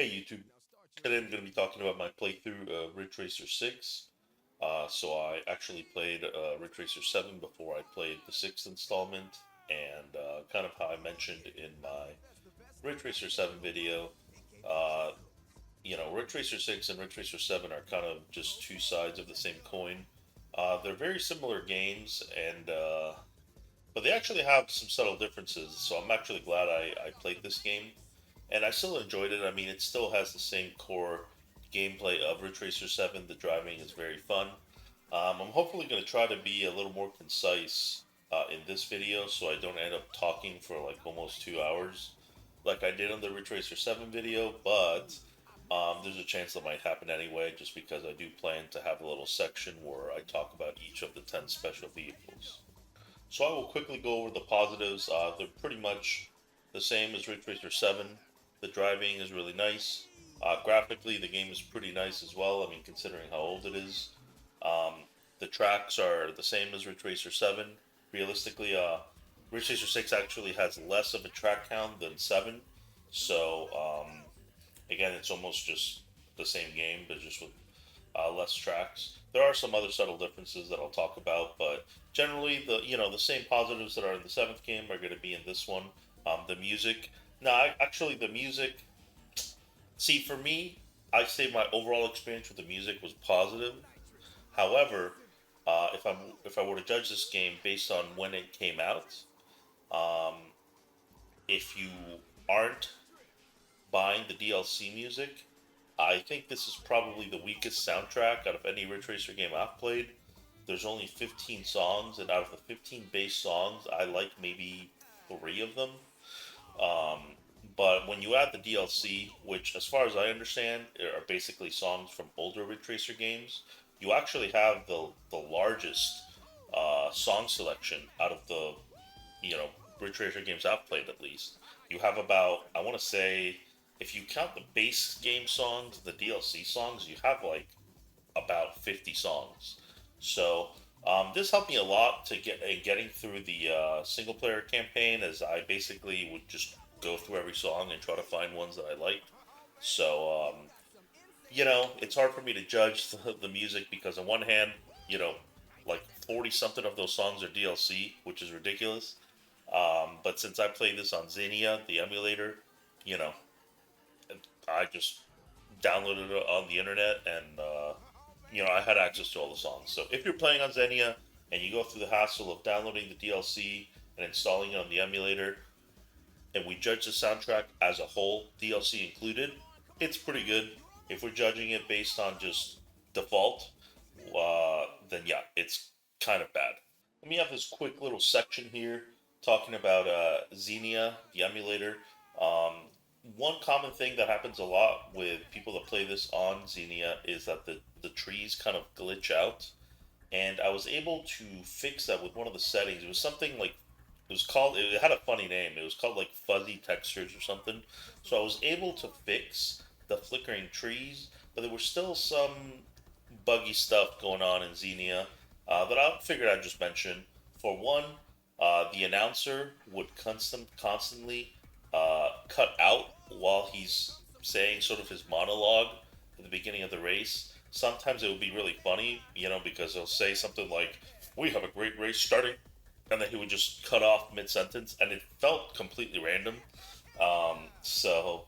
Hey YouTube, today I'm going to be talking about my playthrough of Ridge Racer 6. So I actually played Ridge Racer 7 before I played the 6th installment, and kind of how I mentioned in my Ridge Racer 7 video, uh, Ridge Racer 6 and Ridge Racer 7 are kind of just two sides of the same coin. They're very similar games, and but they actually have some subtle differences, so I'm actually glad I played this game and I still enjoyed it. I mean, it still has the same core gameplay of Ridge Racer 7. The driving is very fun. I'm hopefully going to try to be a little more concise in this video so I don't end up talking for like almost 2 hours like I did on the Ridge Racer 7 video, but there's a chance that might happen anyway just because I do plan to have a little section where I talk about each of the 10 special vehicles. So I will quickly go over the positives. They're pretty much the same as Ridge Racer 7. The driving is really nice. Graphically, the game is pretty nice as well. I mean, considering how old it is. Um, the tracks are the same as Ridge Racer 7. Realistically, Ridge Racer 6 actually has less of a track count than 7. So, again, it's almost just the same game, but just with less tracks. There are some other subtle differences that I'll talk about, but generally the same positives that are in the seventh game are going to be in this one. The music. No, actually the music. See, for me, I say my overall experience with the music was positive. However, if I were to judge this game based on when it came out, um, if you aren't buying the DLC music, I think this is probably the weakest soundtrack out of any Ridge Racer game I've played. There's only 15 songs, and out of the 15 base songs, I like maybe three of them. Um, but when you add the DLC, which, as far as I understand, are basically songs from older Ridge Racer games, you actually have the largest song selection out of the you know Ridge Racer games I've played at least. You have about, I want to say, if you count the base game songs, the DLC songs, you have like about 50 songs. So this helped me a lot to get in getting through the single player campaign, as I basically would just go through every song and try to find ones that I liked. So it's hard for me to judge the music because on one hand, like 40 something of those songs are DLC, which is ridiculous. But since I played this on Xenia, the emulator, you know, I just downloaded it on the internet and, I had access to all the songs. So if you're playing on Xenia and you go through the hassle of downloading the DLC and installing it on the emulator, and we judge the soundtrack as a whole, DLC included, it's pretty good. If we're judging it based on just default, then yeah, it's kind of bad. Let me have this quick little section here talking about Xenia, the emulator. Um, One common thing that happens a lot with people that play this on Xenia is that the trees kind of glitch out. And I was able to fix that with one of the settings. It was something like, it had a funny name. It was called like fuzzy textures or something. So I was able to fix the flickering trees, but there was still some buggy stuff going on in Xenia that I figured I'd just mention. For one, the announcer would constantly cut out while he's saying sort of his monologue at the beginning of the race. Sometimes it would be really funny, because he'll say something like, "We have a great race starting," and then he would just cut off mid sentence, and it felt completely random. So,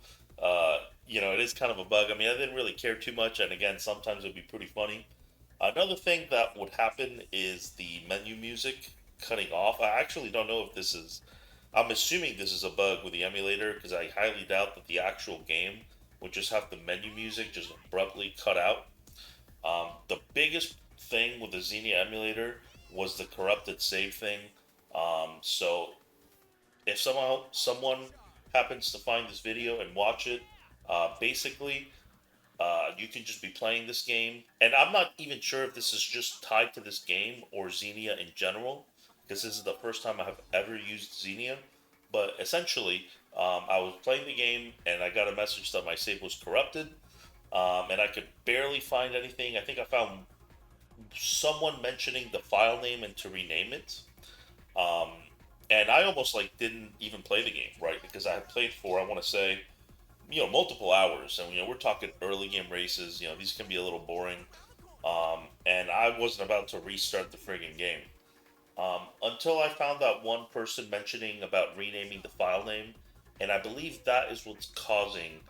it is kind of a bug. I mean, I didn't really care too much, and again, sometimes it would be pretty funny. Another thing that would happen is the menu music cutting off. I actually don't know if this is. I'm assuming this is a bug with the emulator because I highly doubt that the actual game would just have the menu music just abruptly cut out. The biggest thing with the Xenia emulator was the corrupted save thing. So if somehow someone happens to find this video and watch it, basically you can just be playing this game, and I'm not even sure if this is just tied to this game or Xenia in general, because this is the first time I have ever used Xenia. But essentially, I was playing the game and I got a message that my save was corrupted, and I could barely find anything. I think I found someone mentioning the file name and to rename it. And I almost like didn't even play the game, right? Because I had played for, I want to say, multiple hours, and we're talking early game races. These can be a little boring. And I wasn't about to restart the friggin' game. Until I found that one person mentioning about renaming the file name, and I believe that is what's causing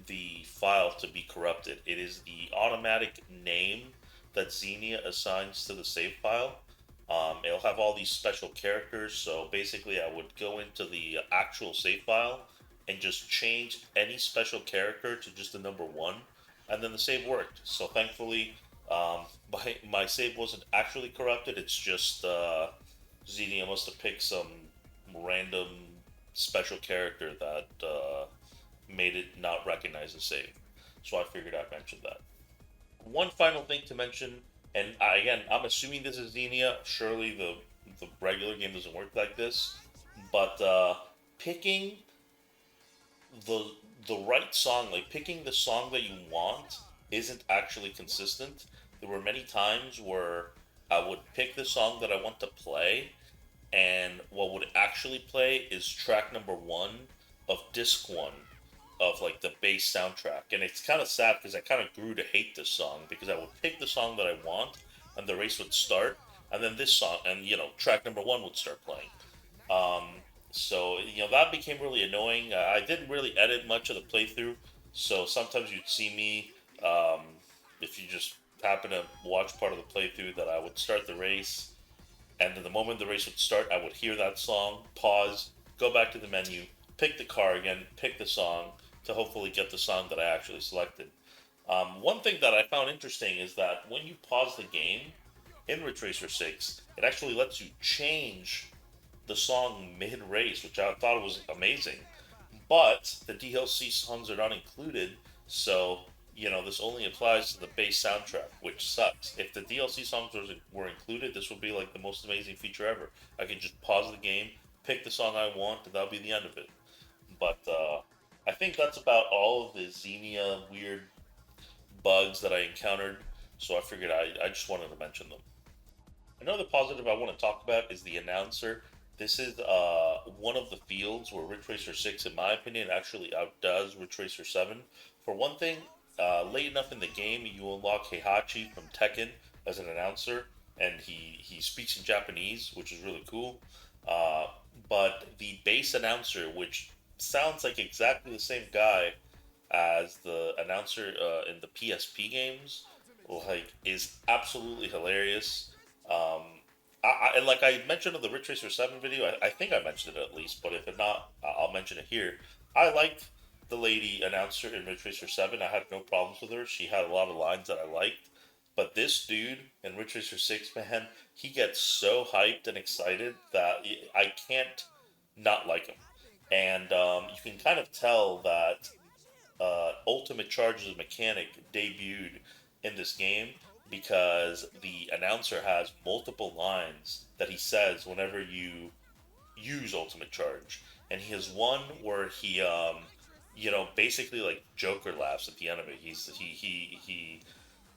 the file to be corrupted. It is the automatic name that Xenia assigns to the save file. It'll have all these special characters, so basically, I would go into the actual save file and just change any special character to just the number one, and then the save worked. So thankfully, my save wasn't actually corrupted. It's just Xenia must have picked some random special character that made it not recognize the save. So I figured I'd mention that. One final thing to mention, and again, I'm assuming this is Xenia. Surely the regular game doesn't work like this, but picking the the right song, like picking the song that you want, isn't actually consistent. There were many times where I would pick the song that I want to play, and what would actually play is track number one of disc one of like the bass soundtrack. And it's kind of sad because I kind of grew to hate this song because I would pick the song that I want, and the race would start, and then this song, and track number one would start playing. um, so that became really annoying. I didn't really edit much of the playthrough, so sometimes you'd see me, if you just happen to watch part of the playthrough, that I would start the race, and then the moment the race would start, I would hear that song, pause, go back to the menu, pick the car again, pick the song to hopefully get the song that I actually selected. One thing that I found interesting is that when you pause the game in Ridge Racer 6, it actually lets you change the song mid race, which I thought was amazing. But the DLC songs are not included, so this only applies to the base soundtrack, which sucks. If the DLC songs were included, this would be like the most amazing feature ever. I can just pause the game, pick the song I want, and that'll be the end of it. But I think that's about all of the Xenia weird bugs that I encountered, so I figured I just wanted to mention them. Another positive I want to talk about is the announcer. This is one of the fields where Ridge Racer 6, in my opinion, actually outdoes Ridge Racer 7. For one thing, late enough in the game, you unlock Heihachi from Tekken as an announcer, and he speaks in Japanese, which is really cool. Uh, but the base announcer, which sounds like exactly the same guy as the announcer in the PSP games, like, is absolutely hilarious. Um, and like I mentioned in the Ridge Racer 7 video, I think I mentioned it at least, but if not, I'll mention it here. I liked the lady announcer in Ridge Racer 7. I had no problems with her. She had a lot of lines that I liked. But this dude in Ridge Racer 6, man, he gets so hyped and excited that I can't not like him. And you can kind of tell that Ultimate Charge's mechanic debuted in this game because the announcer has multiple lines that he says whenever you use Ultimate Charge, and he has one where he, basically like Joker laughs at the enemy. He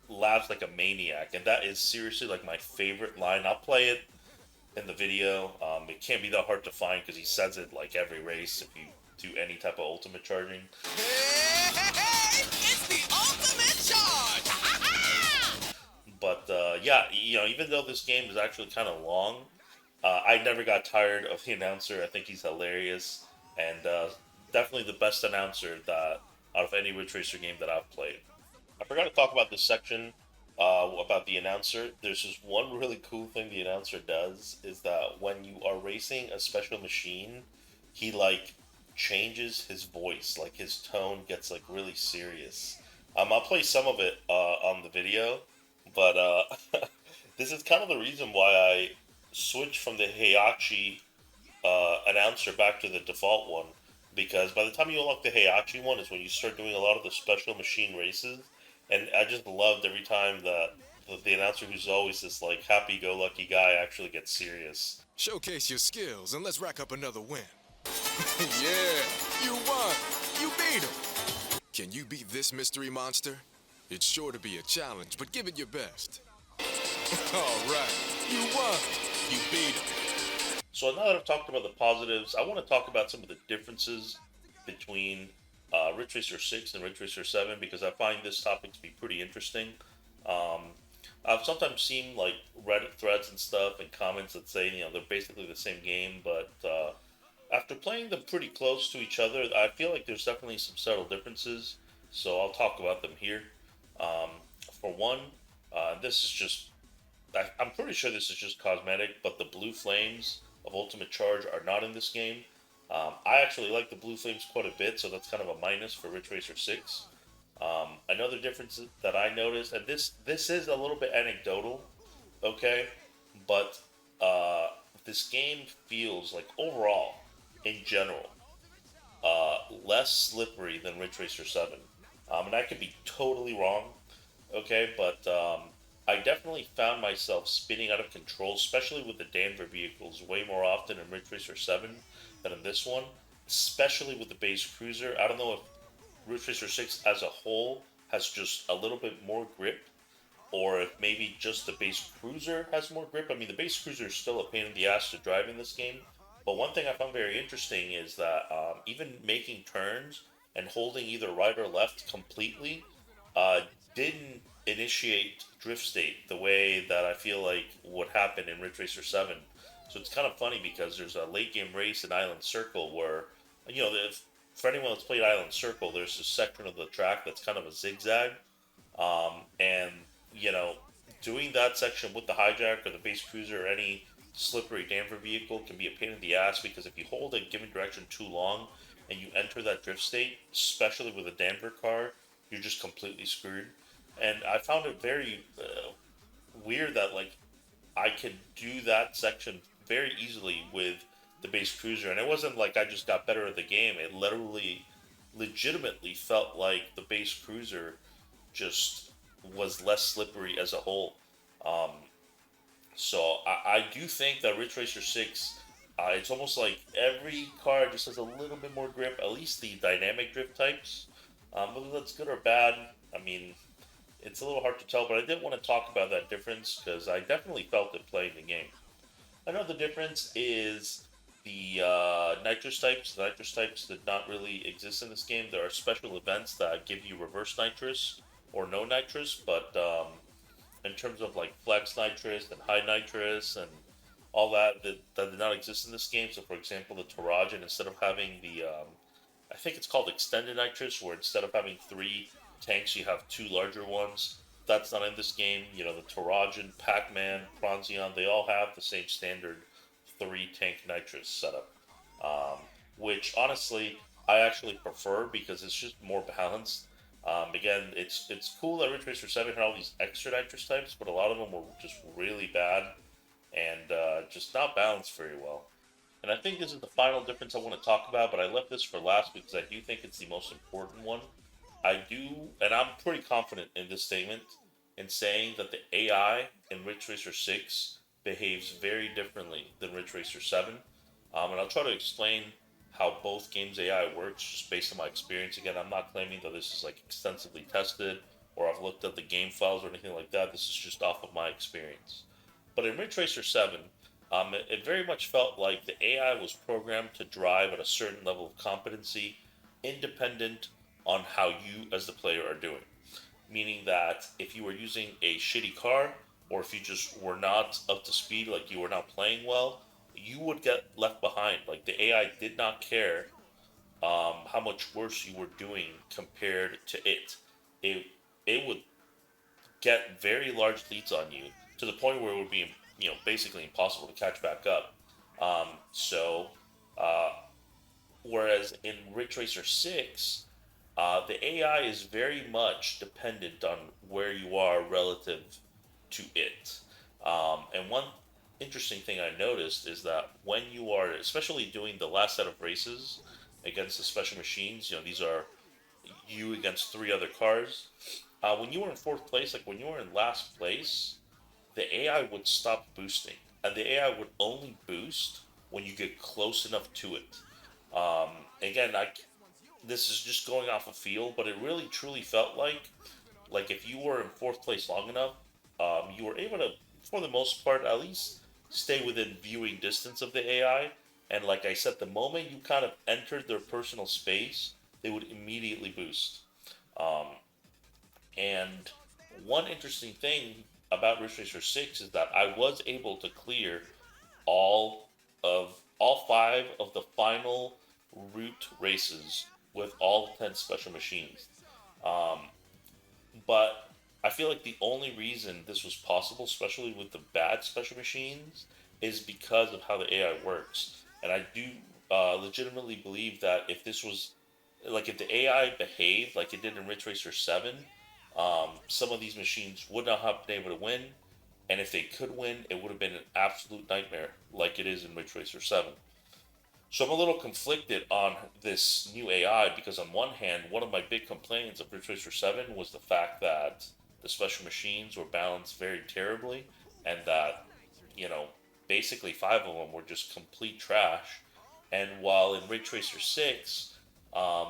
laughs like a maniac, and that is seriously like my favorite line. I'll play it in the video. It can't be that hard to find because he says it like every race if you do any type of ultimate charging. Hey, it's the ultimate charge! But yeah, even though this game is actually kind of long, I never got tired of the announcer. I think he's hilarious, and definitely the best announcer that out of any Ridge Racer game that I've played. I forgot to talk about this section about the announcer. There's just one really cool thing the announcer does is that when you are racing a special machine, he like changes his voice, like his tone gets like really serious. I'll play some of it on the video, but this is kind of the reason why I switched from the Heihachi announcer back to the default one. Because by the time you unlock the Heihachi one is when you start doing a lot of the special machine races, and I just loved every time that the announcer, who's always this like happy-go-lucky guy, actually gets serious. Showcase your skills and let's rack up another win. Yeah, you won. You beat him. Can you beat this mystery monster? It's sure to be a challenge, but give it your best. All right, you won. You beat him. So now that I've talked about the positives, I want to talk about some of the differences between Ridge Racer 6 and Ridge Racer 7 because I find this topic to be pretty interesting. Um, I've sometimes seen like Reddit threads and stuff and comments that say, they're basically the same game, but after playing them pretty close to each other, I feel like there's definitely some subtle differences. So I'll talk about them here. Um, for one, this is just I'm pretty sure this is just cosmetic, but the blue flames of Ultimate Charge are not in this game. I actually like the blue flames quite a bit, so that's kind of a minus for Ridge Racer 6. Another difference that I noticed, and this is a little bit anecdotal, okay, but uh, this game feels like overall, in general, less slippery than Ridge Racer 7. And I could be totally wrong, okay, but I definitely found myself spinning out of control, especially with the Danver vehicles, way more often in Ridge Racer 7 than in this one, especially with the base cruiser. I don't know if Ridge Racer 6 as a whole has just a little bit more grip, or if maybe just the base cruiser has more grip. I mean, the base cruiser is still a pain in the ass to drive in this game, but one thing I found very interesting is that even making turns and holding either right or left completely uh, didn't initiate drift state the way that I feel like would happen in Ridge Racer 7. So it's kind of funny because there's a late game race in Island Circle where, for anyone that's played Island Circle, there's this section of the track that's kind of a zigzag, and you know, doing that section with the hijack or the base cruiser or any slippery Danver vehicle can be a pain in the ass because if you hold a given direction too long and you enter that drift state, especially with a Danver car, you're just completely screwed. And I found it very weird that like I could do that section very easily with the base cruiser, and it wasn't like I just got better at the game. It literally, legitimately felt like the base cruiser just was less slippery as a whole. Um, so I do think that Ridge Racer 6, it's almost like every car just has a little bit more grip, at least the dynamic drift types. Whether that's good or bad, I mean, it's a little hard to tell, but I did want to talk about that difference because I definitely felt it playing the game. Another difference is the nitrous types. The nitrous types did not really exist in this game. There are special events that give you reverse nitrous or no nitrous, but in terms of like flex nitrous and high nitrous and all that did not exist in this game. So, for example, the Terrajin, instead of having I think it's called extended nitrous, where instead of having three tanks, you have two larger ones. That's not in this game. The Terrajin, Pac-Man, Pronzione, they all have the same standard three tank nitrous setup. Um, which honestly, I actually prefer because it's just more balanced. Again, it's cool that Ridge Racer 7 had all these extra nitrous types, but a lot of them were just really bad and just not balanced very well. And I think this is the final difference I want to talk about, but I left this for last because I do think it's the most important one. I do, and I'm pretty confident in this statement in saying that the AI in Ridge Racer 6 behaves very differently than Ridge Racer 7. And I'll try to explain how both games' AI works just based on my experience. Again, I'm not claiming that this is like extensively tested or I've looked at the game files or anything like that. This is just off of my experience. But in Ridge Racer 7, it very much felt like the AI was programmed to drive at a certain level of competency, independent on how you, as the player, are doing. Meaning that if you were using a shitty car, or if you just were not up to speed, like you were not playing well, you would get left behind. Like the AI did not care how much worse you were doing compared to it. It it would get very large leads on you to the point where it would be basically impossible to catch back up. So uh, whereas in Ridge Racer 6, the AI is very much dependent on where you are relative to it. And one interesting thing I noticed is that when you are, especially doing the last set of races against the special machines, these are you against three other cars. When you were in fourth place, like when you were in last place, the AI would stop boosting, and the AI would only boost when you get close enough to it. Um, Again, this is just going off a feel, but it really truly felt like if you were in fourth place long enough, you were able to, for the most part, at least stay within viewing distance of the AI. And like I said, the moment you kind of entered their personal space, they would immediately boost. Um, and one interesting thing about Ridge Racer 6 is that I was able to clear all five of the final route races with all 10 special machines. Um, but I feel like the only reason this was possible, especially with the bad special machines, is because of how the AI works. And I do legitimately believe that if this was like if the AI behaved like it did in Ridge Racer 7, some of these machines would not have been able to win. And if they could win, it would have been an absolute nightmare, like it is in Ridge Racer 7. So I'm a little conflicted on this new AI because on one hand, one of my big complaints of Ridge Racer 7 was the fact that the special machines were balanced very terribly and that, you know, basically five of them were just complete trash. And while in Ridge Racer 6,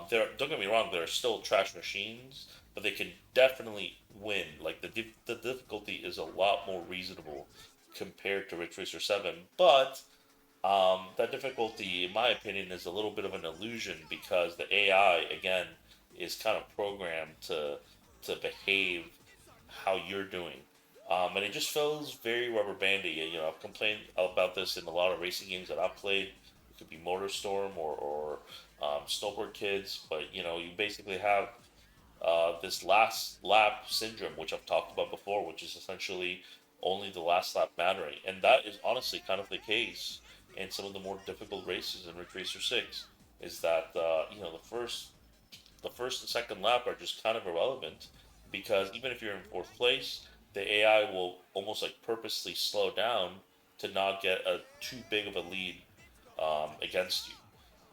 there don't get me wrong, there are still trash machines, but they can definitely win. Like the difficulty is a lot more reasonable compared to Ridge Racer 7, but that difficulty, in my opinion, is a little bit of an illusion because the AI, again, is kind of programmed to behave how you're doing, and it just feels very rubber bandy. You know, I've complained about this in a lot of racing games that I've played. It could be MotorStorm or Snowboard Kids, but you know, you basically have this last lap syndrome, which I've talked about before, which is essentially only the last lap mattering, and that is honestly kind of the case in some of the more difficult races in Ridge Racer 6. Is that you know the first and second lap are just kind of irrelevant because even if you're in fourth place, the AI will almost like purposely slow down to not get a too big of a lead against you.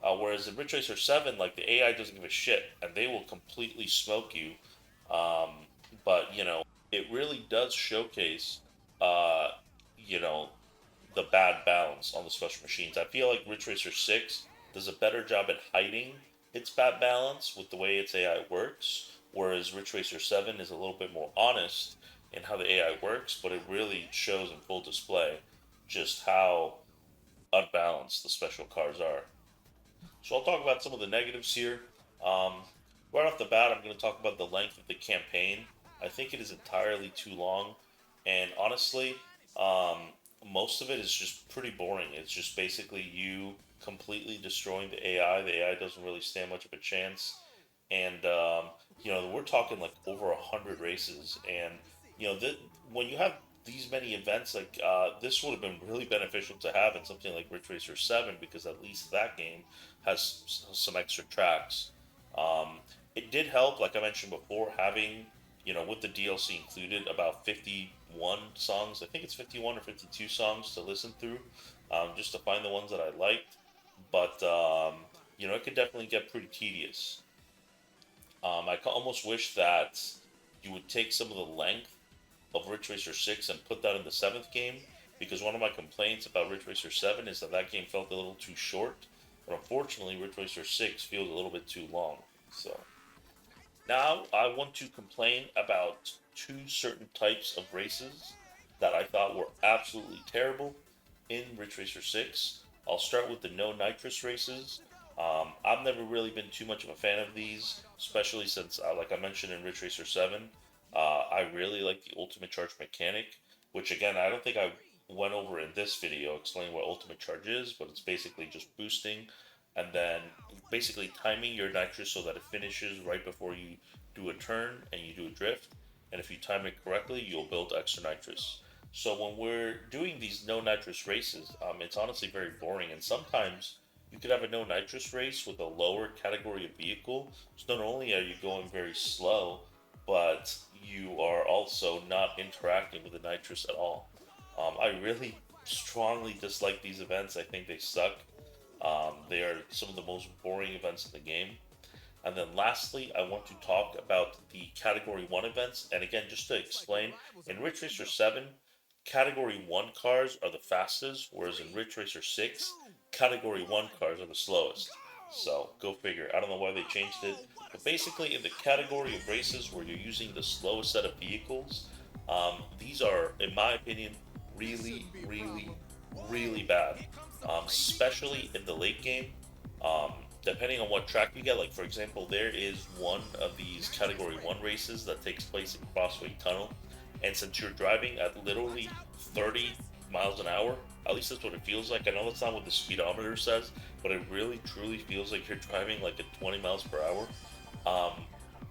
Whereas in Ridge Racer 7, like the AI doesn't give a shit and they will completely smoke you. Um, but, you know, it really does showcase, uh, you know, the bad balance on the special machines. I feel like Ridge Racer 6 does a better job at hiding its bad balance with the way its AI works, whereas Ridge Racer 7 is a little bit more honest in how the AI works, but it really shows in full display just how unbalanced the special cars are. So I'll talk about some of the negatives here. Um, right off the bat, I'm going to talk about the length of the campaign. I think it is entirely too long, and honestly, um, most of it is just pretty boring. It's just basically you completely destroying the AI. The AI doesn't really stand much of a chance, and you know we're talking like over 100 races, and you know that when you have these many events, like this would have been really beneficial to have in something like Ridge Racer 7 because at least that game has some extra tracks. Um, it did help, like I mentioned before, having you know with the DLC included about 51 songs. I think it's 51 or 52 songs to listen through, just to find the ones that I liked. But you know, it could definitely get pretty tedious. Almost wish that you would take some of the length of Ridge Racer 6 and put that in the seventh game because one of my complaints about Ridge Racer 7 is that that game felt a little too short. But unfortunately, Ridge Racer 6 feels a little bit too long. So now I want to complain about two certain types of races that I thought were absolutely terrible in Ridge Racer 6. I'll start with the no nitrous races. I've never really been too much of a fan of these, especially since, like I mentioned in Ridge Racer 7, I really like the Ultimate Charge mechanic, which again, I don't think I went over in this video explaining what Ultimate Charge is, but it's basically just boosting and then basically timing your nitrous so that it finishes right before you do a turn and you do a drift. And if you time it correctly, you'll build extra nitrous. So when we're doing these no nitrous races, it's honestly very boring. And sometimes you could have a no nitrous race with a lower category of vehicle. So not only are you going very slow, but you are also not interacting with the nitrous at all. I really strongly dislike these events. I think they suck. They are some of the most boring events in the game. And then lastly, I want to talk about the Category 1 events. And again, just to explain, in Ridge Racer 7, Category 1 cars are the fastest, whereas in Ridge Racer 6, Category 1 cars are the slowest. So, go figure. I don't know why they changed it. But basically, in the category of races where you're using the slowest set of vehicles, these are, in my opinion, really, really, really bad. Especially in the late game. Um, depending on what track you get, like for example, there is one of these Category 1 races that takes place in Crossway Tunnel, and since you're driving at literally 30 miles an hour, at least that's what it feels like. I know that's not what the speedometer says, but it really truly feels like you're driving like at 20 miles per hour. Um,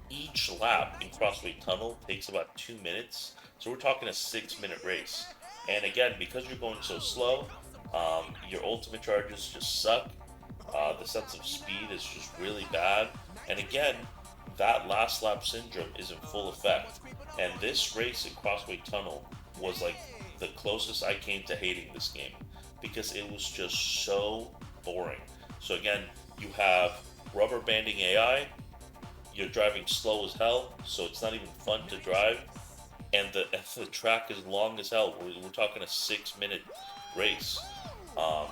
each lap in Crossway Tunnel takes about 2 minutes, so we're talking a 6 minute race. And again, because you're going so slow, your ultimate charges just suck. The sense of speed is just really bad. And again, that last lap syndrome is in full effect. And this race in Crossway Tunnel was like the closest I came to hating this game because it was just so boring. So again, you have rubber banding AI, you're driving slow as hell, so it's not even fun to drive, and the track is long as hell. We're talking a 6 minute race. Um,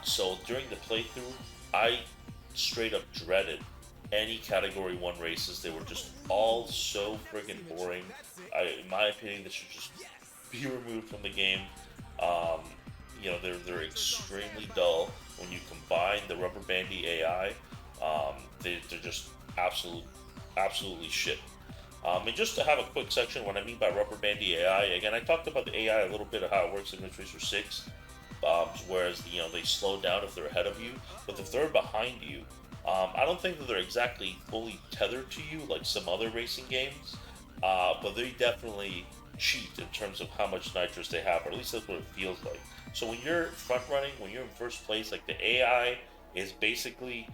so during the playthrough, I straight up dreaded any Category 1 races. They were just all so friggin' boring. In my opinion, they should just be removed from the game. Um, they're extremely dull. When you combine the rubber bandy AI, they're just absolutely shit. And just to have a quick section, what I mean by rubber bandy AI, again, I talked about the AI a little bit of how it works in Ridge Racer 6, whereas they slow down if they're ahead of you, but if they're behind you, I don't think that they're exactly fully tethered to you like some other racing games, but they definitely cheat in terms of how much nitrous they have, or at least that's what it feels like. So when you're front running, when you're in first place, like the AI is basically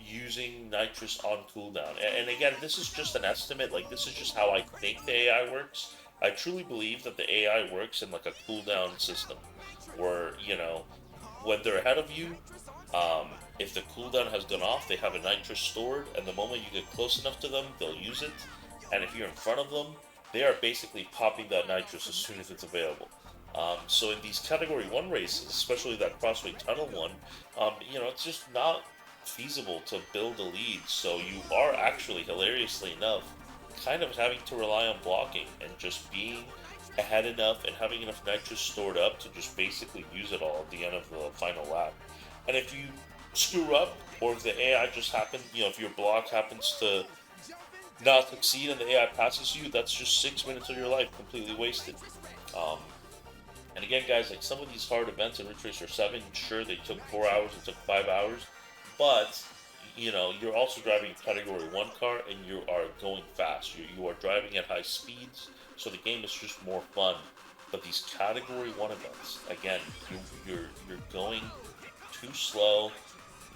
using nitrous on cooldown. And again, this is just an estimate. Like this is just how I think the AI works. I truly believe that the AI works in like a cooldown system, where when they're ahead of you, if the cooldown has gone off, they have a nitrous stored, and the moment you get close enough to them, they'll use it. And if you're in front of them, they are basically popping that nitrous as soon as it's available. So in these Category 1 races, especially that Crossway Tunnel one, it's just not feasible to build a lead. So you are actually, hilariously enough, kind of having to rely on blocking and just being ahead enough and having enough nitrous stored up to just basically use it all at the end of the final lap. And if you screw up, or if the AI just happens, if your block happens to not succeed and the AI passes you, that's just 6 minutes of your life completely wasted. Um, and again, guys, like some of these hard events in Ridge Racer 7, sure, they took 4 hours, it took 5 hours, but you're also driving a Category 1 car and you are going fast. You are driving at high speeds, so the game is just more fun. But these Category 1 events, again, you're going too slow,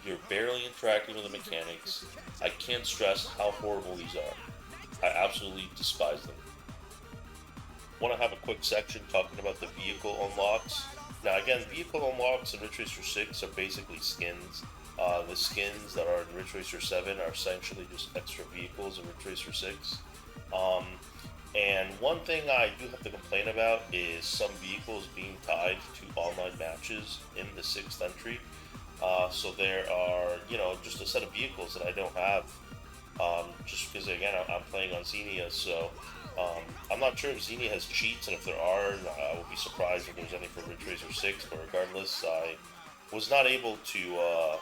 you're barely interacting with the mechanics. I can't stress how horrible these are. I absolutely despise them. Want to have a quick section talking about the vehicle unlocks. Now, again, vehicle unlocks in Ridge Racer 6 are basically skins. The skins that are in Ridge Racer 7 are essentially just extra vehicles in Ridge Racer 6. And one thing I do have to complain about is some vehicles being tied to online matches in the 6th entry. So there are, just a set of vehicles that I don't have, just because, again, I'm playing on Xenia, so I'm not sure if Xenia has cheats, and if there are, I would be surprised if there's any for Ridge Racer 6, but regardless, I was not able to,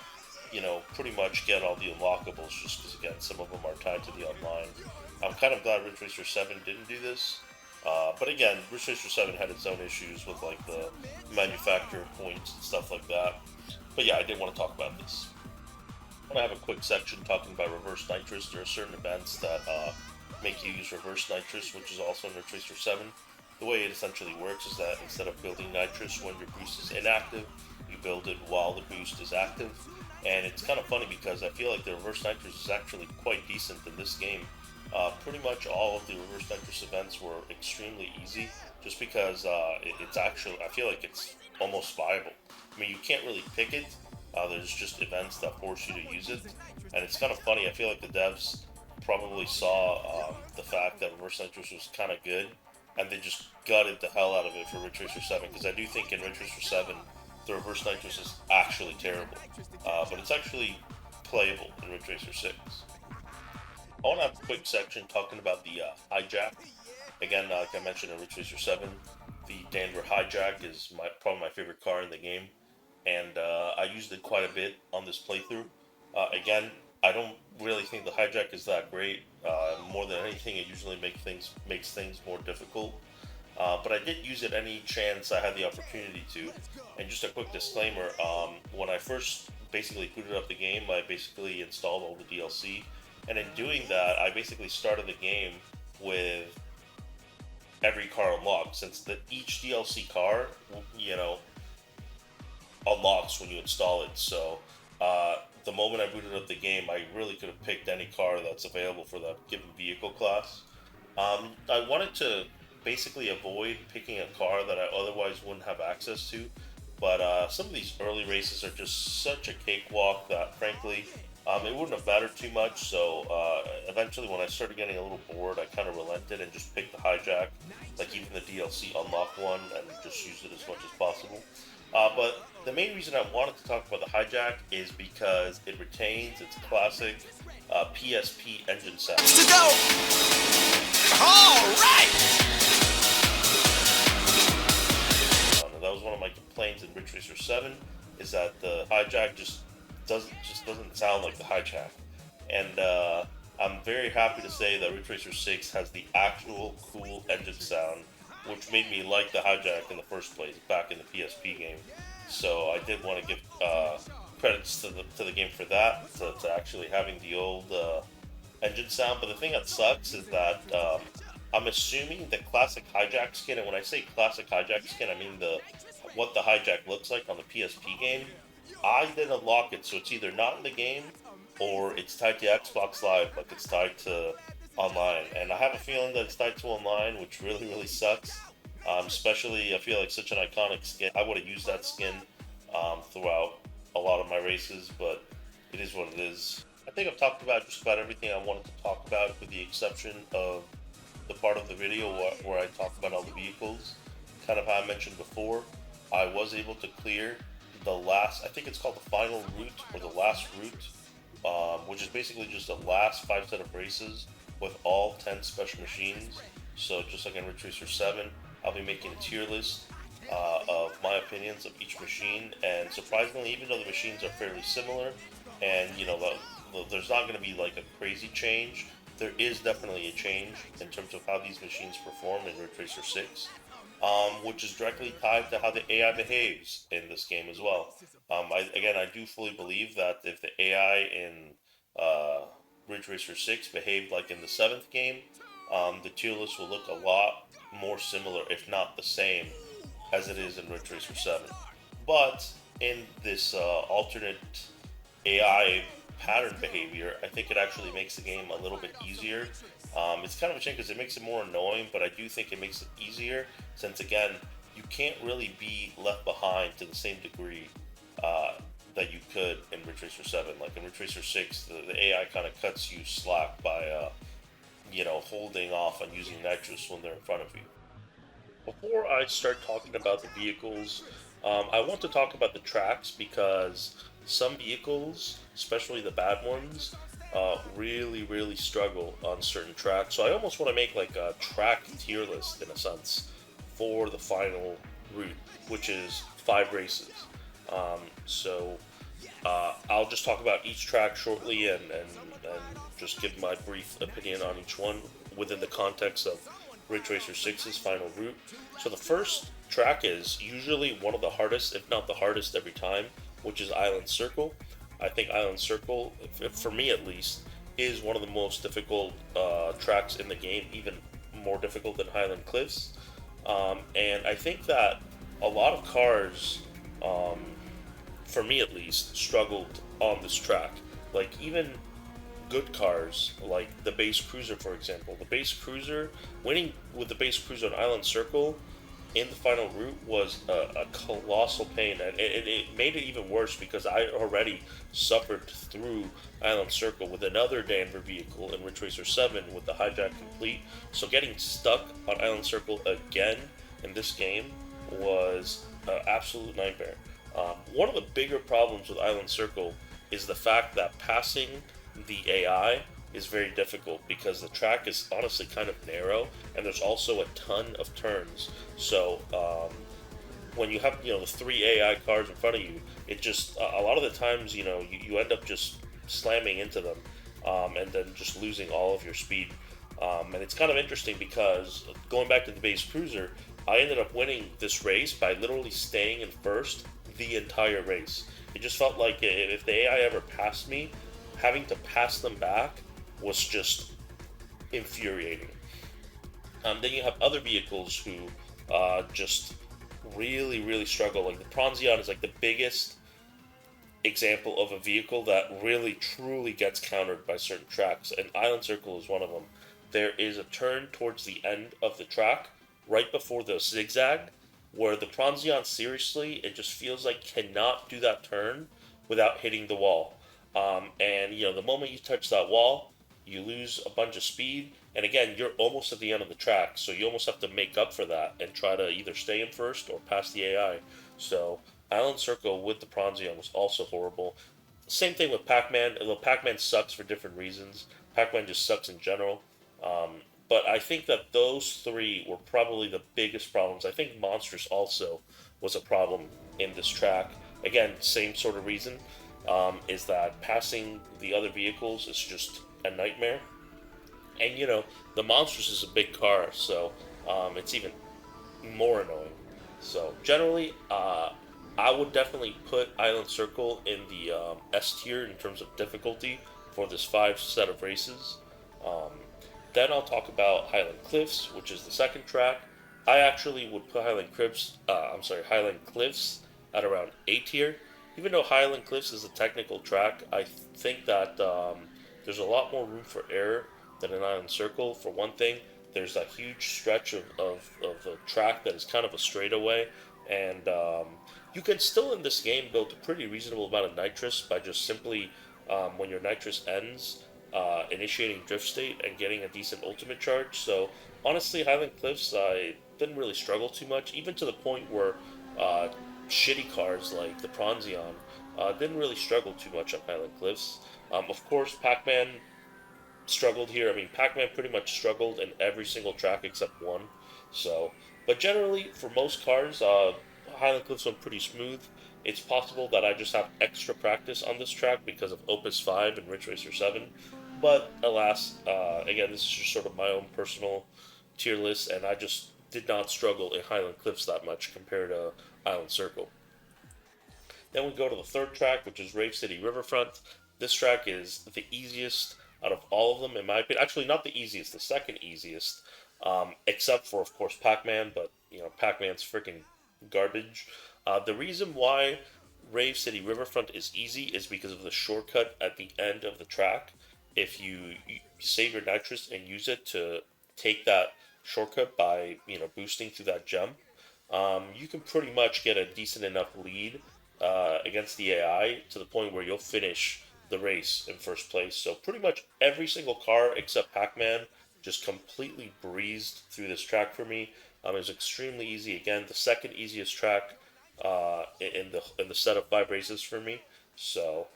pretty much get all the unlockables, just because, again, some of them are tied to the online. I'm kind of glad Ridge Racer 7 didn't do this. But again, Ridge Racer 7 had its own issues with like the manufacturer points and stuff like that. But yeah, I did want to talk about this. I want to have a quick section talking about reverse nitrous. There are certain events that make you use reverse nitrous, which is also in Ridge Racer 7. The way it essentially works is that instead of building nitrous when your boost is inactive, you build it while the boost is active. And it's kind of funny because I feel like the reverse nitrous is actually quite decent in this game. Pretty much all of the reverse nitrous events were extremely easy, just because it's actually, I feel like it's almost viable. I mean, you can't really pick it. There's just events that force you to use it, and it's kind of funny. I feel like the devs probably saw the fact that reverse nitrous was kind of good, and they just gutted the hell out of it for Ridge Racer 7. Because I do think in Ridge Racer 7, the reverse nitrous is actually terrible, but it's actually playable in Ridge Racer 6. I want to have a quick section talking about the hijack. Again, like I mentioned in Ridge Racer 7, the Danver hijack is probably my favorite car in the game, and I used it quite a bit on this playthrough. Again, I don't really think the hijack is that great. More than anything, it usually makes things more difficult. But I did use it any chance I had the opportunity to. And just a quick disclaimer: when I first basically booted up the game, I basically installed all the DLC, and in doing that, I basically started the game with every car unlocked, since each DLC car, you know, unlocks when you install it. So the moment I booted up the game, I really could have picked any car that's available for that given vehicle class. I wanted to basically avoid picking a car that I otherwise wouldn't have access to, but some of these early races are just such a cakewalk that, frankly, it wouldn't have mattered too much. So eventually, when I started getting a little bored, I kind of relented and just picked the hijack, like even the DLC unlock one, and just used it as much as possible. But the main reason I wanted to talk about the hijack is because it retains its classic PSP engine sound. To go! All right! That was one of my complaints in Ridge Racer 7, is that the hijack just doesn't sound like the hijack. And I'm very happy to say that Ridge Racer 6 has the actual cool engine sound, which made me like the hijack in the first place back in the PSP game. So I did want to give credits to the game for that, to actually having the old engine sound. But the thing that sucks is that I'm assuming the classic hijack skin, and when I say classic hijack skin, I mean what the hijack looks like on the PSP game. I didn't unlock it, so it's either not in the game or it's tied to Xbox Live, like it's tied to online. And I have a feeling that it's tied to online, which really, really sucks. Especially, I feel like such an iconic skin. I would have used that skin throughout a lot of my races, but it is what it is. I think I've talked about just about everything I wanted to talk about, with the exception of the part of the video where I talk about all the vehicles. Kind of how I mentioned before, I was able to clear the last, I think it's called the final route, or the last route, which is basically just the last 5 set of races with all 10 special machines. So just like in Ridge Racer 7, I'll be making a tier list of my opinions of each machine. And surprisingly, even though the machines are fairly similar, and there's not going to be like a crazy change, there is definitely a change in terms of how these machines perform in Ridge Racer 6. Which is directly tied to how the AI behaves in this game as well. I do fully believe that if the AI in Ridge Racer 6 behaved like in the 7th game, the tier list will look a lot more similar, if not the same, as it is in Ridge Racer 7. But in this alternate AI pattern behavior, I think it actually makes the game a little bit easier. It's kind of a shame because it makes it more annoying, but I do think it makes it easier, since again, you can't really be left behind to the same degree that you could in Ridge Racer 7. Like in Ridge Racer 6, the AI kind of cuts you slack by holding off on using nitrous when they're in front of you. Before I start talking about the vehicles, I want to talk about the tracks, because some vehicles, especially the bad ones, really, really struggle on certain tracks. So I almost want to make like a track tier list, in a sense, for the final route, which is 5 races. I'll just talk about each track shortly, and just give my brief opinion on each one within the context of Ridge Racer 6's final route. So the first track is usually one of the hardest, if not the hardest every time, which is Island Circle. I think Island Circle, for me at least, is one of the most difficult tracks in the game, even more difficult than Highland Cliffs. And I think that a lot of cars, for me at least, struggled on this track. Like even good cars, like the base cruiser, for example. The base cruiser, winning with the base cruiser on Island Circle in the final route was a colossal pain, and it made it even worse because I already suffered through Island Circle with another Danver vehicle in Ridge Racer 7 with the hijack complete. So getting stuck on Island Circle again in this game was an absolute nightmare. One of the bigger problems with Island Circle is the fact that passing the AI is very difficult, because the track is honestly kind of narrow, and there's also a ton of turns. So when you have the 3 AI cars in front of you, it just a lot of the times you end up just slamming into them, and then just losing all of your speed. And it's kind of interesting because going back to the base cruiser, I ended up winning this race by literally staying in first the entire race. It just felt like if the AI ever passed me, having to pass them back was just infuriating. Then you have other vehicles who just really struggle. Like the Pronzione is like the biggest example of a vehicle that really truly gets countered by certain tracks, and Island Circle is one of them. There is a turn towards the end of the track, right before the zigzag, where the Pronzione seriously, it just feels like cannot do that turn without hitting the wall. And the moment you touch that wall, you lose a bunch of speed. And again, you're almost at the end of the track, so you almost have to make up for that and try to either stay in first or pass the AI. So Island Circle with the Pronzione was also horrible. Same thing with Pac-Man, although Pac-Man sucks for different reasons. Pac-Man just sucks in general. But I think that those three were probably the biggest problems. I think Monstrous also was a problem in this track. Again, same sort of reason, is that passing the other vehicles is just a nightmare. And the Monstrous is a big car, so it's even more annoying. So generally, I would definitely put Island Circle in the S tier in terms of difficulty for this 5 set of races. Um, then I'll talk about Highland Cliffs, which is the second track. I actually would put Highland Cliffs at around A tier. Even though Highland Cliffs is a technical track, I think that there's a lot more room for error than an Island Circle. For one thing, there's a huge stretch of the track that is kind of a straightaway, and you can still in this game build a pretty reasonable amount of nitrous by just simply, when your nitrous ends, initiating drift state and getting a decent ultimate charge. So honestly, Highland Cliffs, I didn't really struggle too much, even to the point where uh, shitty cars like the Pronzione didn't really struggle too much on Highland Cliffs. Of course, Pac-Man struggled here. I mean, Pac-Man pretty much struggled in every single track except one. So, but generally, for most cars, Highland Cliffs went pretty smooth. It's possible that I just have extra practice on this track because of Opus 5 and Ridge Racer 7. But alas, again, this is just sort of my own personal tier list, and I just did not struggle in Highland Cliffs that much compared to Island Circle. Then we go to the third track, which is Rave City Riverfront. This track is the easiest out of all of them, in my opinion. Actually, not the easiest, the second easiest, except for, of course, Pac-Man. But Pac-Man's freaking garbage. The reason why Rave City Riverfront is easy is because of the shortcut at the end of the track. If you save your nitrous and use it to take that shortcut by boosting through that jump, you can pretty much get a decent enough lead against the AI to the point where you'll finish the race in first place. So pretty much every single car except Pac-Man just completely breezed through this track for me. It was extremely easy. Again, the second easiest track in the set of 5 races for me. So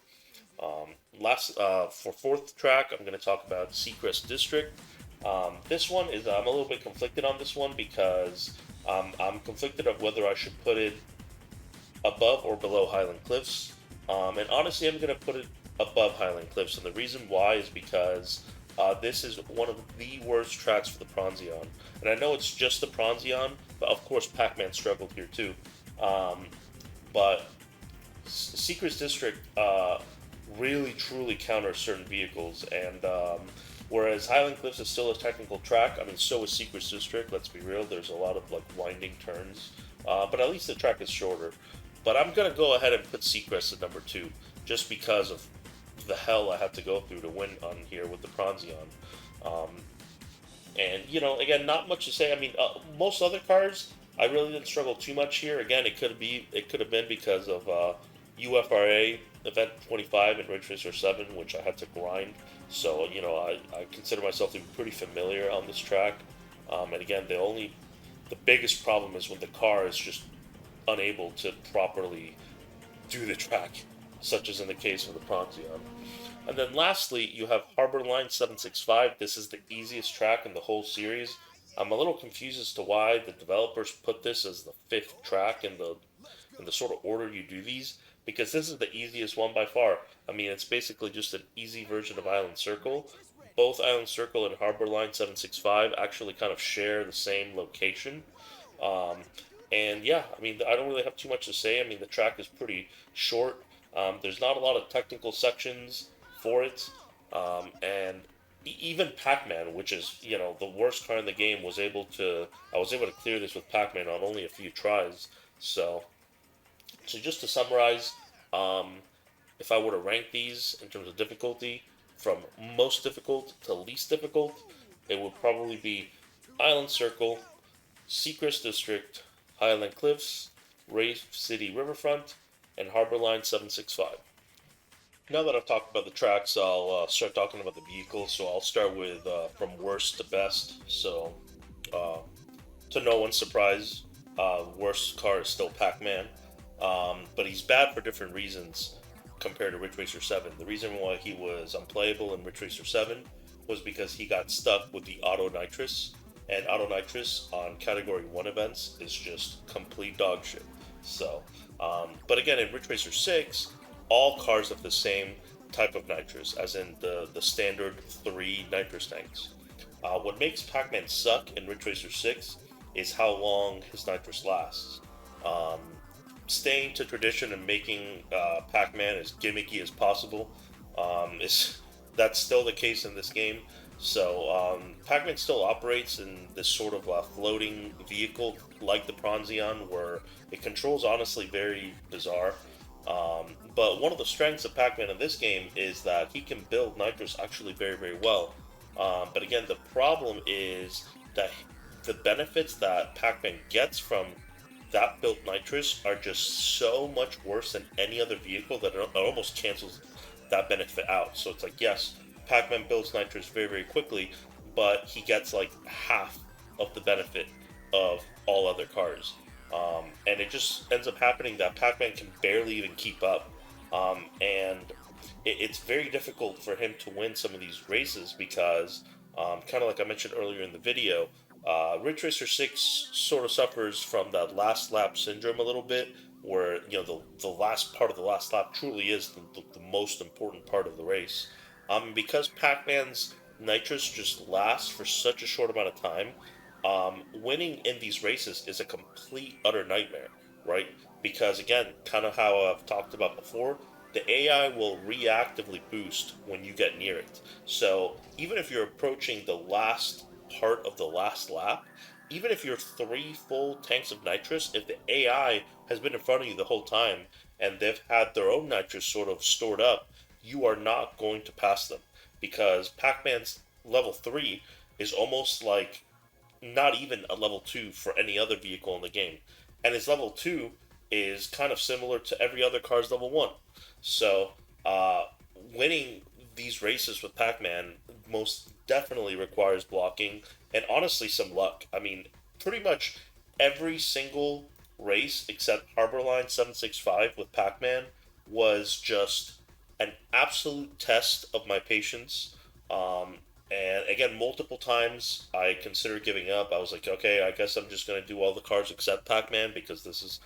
last for fourth track, I'm going to talk about Seacrest District. This one is I'm a little bit conflicted on this one because I'm conflicted of whether I should put it above or below Highland Cliffs. And honestly, I'm going to put it above Highland Cliffs. And the reason why is because this is one of the worst tracks for the Pronzione. And I know it's just the Pronzione, but of course Pac-Man struggled here too. But Seacrest District really truly counters certain vehicles, and whereas Highland Cliffs is still a technical track, I mean, so is Seacrest District. Let's be real. There's a lot of winding turns, but at least the track is shorter. But I'm gonna go ahead and put Seacrest at number 2, just because of the hell I had to go through to win on here with the Pronzione. And again, not much to say. I mean, most other cars, I really didn't struggle too much here. Again, it could have been because of UFRA Event 25 and Ridge Racer 7, which I had to grind. So I consider myself to be pretty familiar on this track. And again, the biggest problem is when the car is just unable to properly do the track, such as in the case of the Pronzione. And then lastly, you have Harbor Line 765. This is the easiest track in the whole series. I'm a little confused as to why the developers put this as the 5th track in the sort of order you do these. because this is the easiest one by far. I mean, it's basically just an easy version of Island Circle. Both Island Circle and Harbor Line 765 actually kind of share the same location. Um, and yeah, I mean, I don't really have too much to say. I mean, the track is pretty short. There's not a lot of technical sections for it. And even Pac-Man, which is, the worst car in the game, I was able to clear this with Pac-Man on only a few tries. So just to summarize, um, if I were to rank these in terms of difficulty, from most difficult to least difficult, it would probably be Island Circle, Seacrest District, Highland Cliffs, Ray City Riverfront, and Harbor Line 765. Now that I've talked about the tracks, I'll start talking about the vehicles. So I'll start with from worst to best. So, uh, to no one's surprise, worst car is still Pac-Man, but he's bad for different reasons compared to Ridge Racer 7. The reason why he was unplayable in Ridge Racer 7 was because he got stuck with the Auto Nitrous, and Auto Nitrous on Category 1 events is just complete dog shit. So, but again, in Ridge Racer 6, all cars have the same type of nitrous, as in the standard 3 nitrous tanks. What makes Pac-Man suck in Ridge Racer 6 is how long his nitrous lasts. Um, Staying to tradition and making Pac-Man as gimmicky as possible is that's still the case in this game. So Pac-Man still operates in this sort of floating vehicle like the Pronzione, where it controls honestly very bizarre. But one of the strengths of Pac-Man in this game is that he can build nitrous actually very, very well. But again, the problem is that the benefits that Pac-Man gets from that built nitrous are just so much worse than any other vehicle that it almost cancels that benefit out. So it's like, yes, Pac-Man builds nitrous very, very quickly, but he gets like half of the benefit of all other cars. And it just ends up happening that Pac-Man can barely even keep up. And it's very difficult for him to win some of these races because, kind of like I mentioned earlier in the video, Ridge Racer 6 sort of suffers from that last lap syndrome a little bit, where the last part of the last lap truly is the most important part of the race. Because Pac-Man's nitrous just lasts for such a short amount of time, winning in these races is a complete utter nightmare, right? Because again, kind of how I've talked about before, the AI will reactively boost when you get near it. So even if you're approaching the last part of the last lap, even if you're 3 full tanks of nitrous, if the AI has been in front of you the whole time and they've had their own nitrous sort of stored up, you are not going to pass them, because Pac-Man's level 3 is almost like not even a level 2 for any other vehicle in the game. And his level 2 is kind of similar to every other car's level 1. So, winning these races with Pac-Man most definitely requires blocking and honestly some luck. I mean, pretty much every single race except Harbor Line 765 with Pac-Man was just an absolute test of my patience. And again, multiple times I considered giving up. I was like, okay, I guess I'm just gonna do all the cars except Pac-Man because this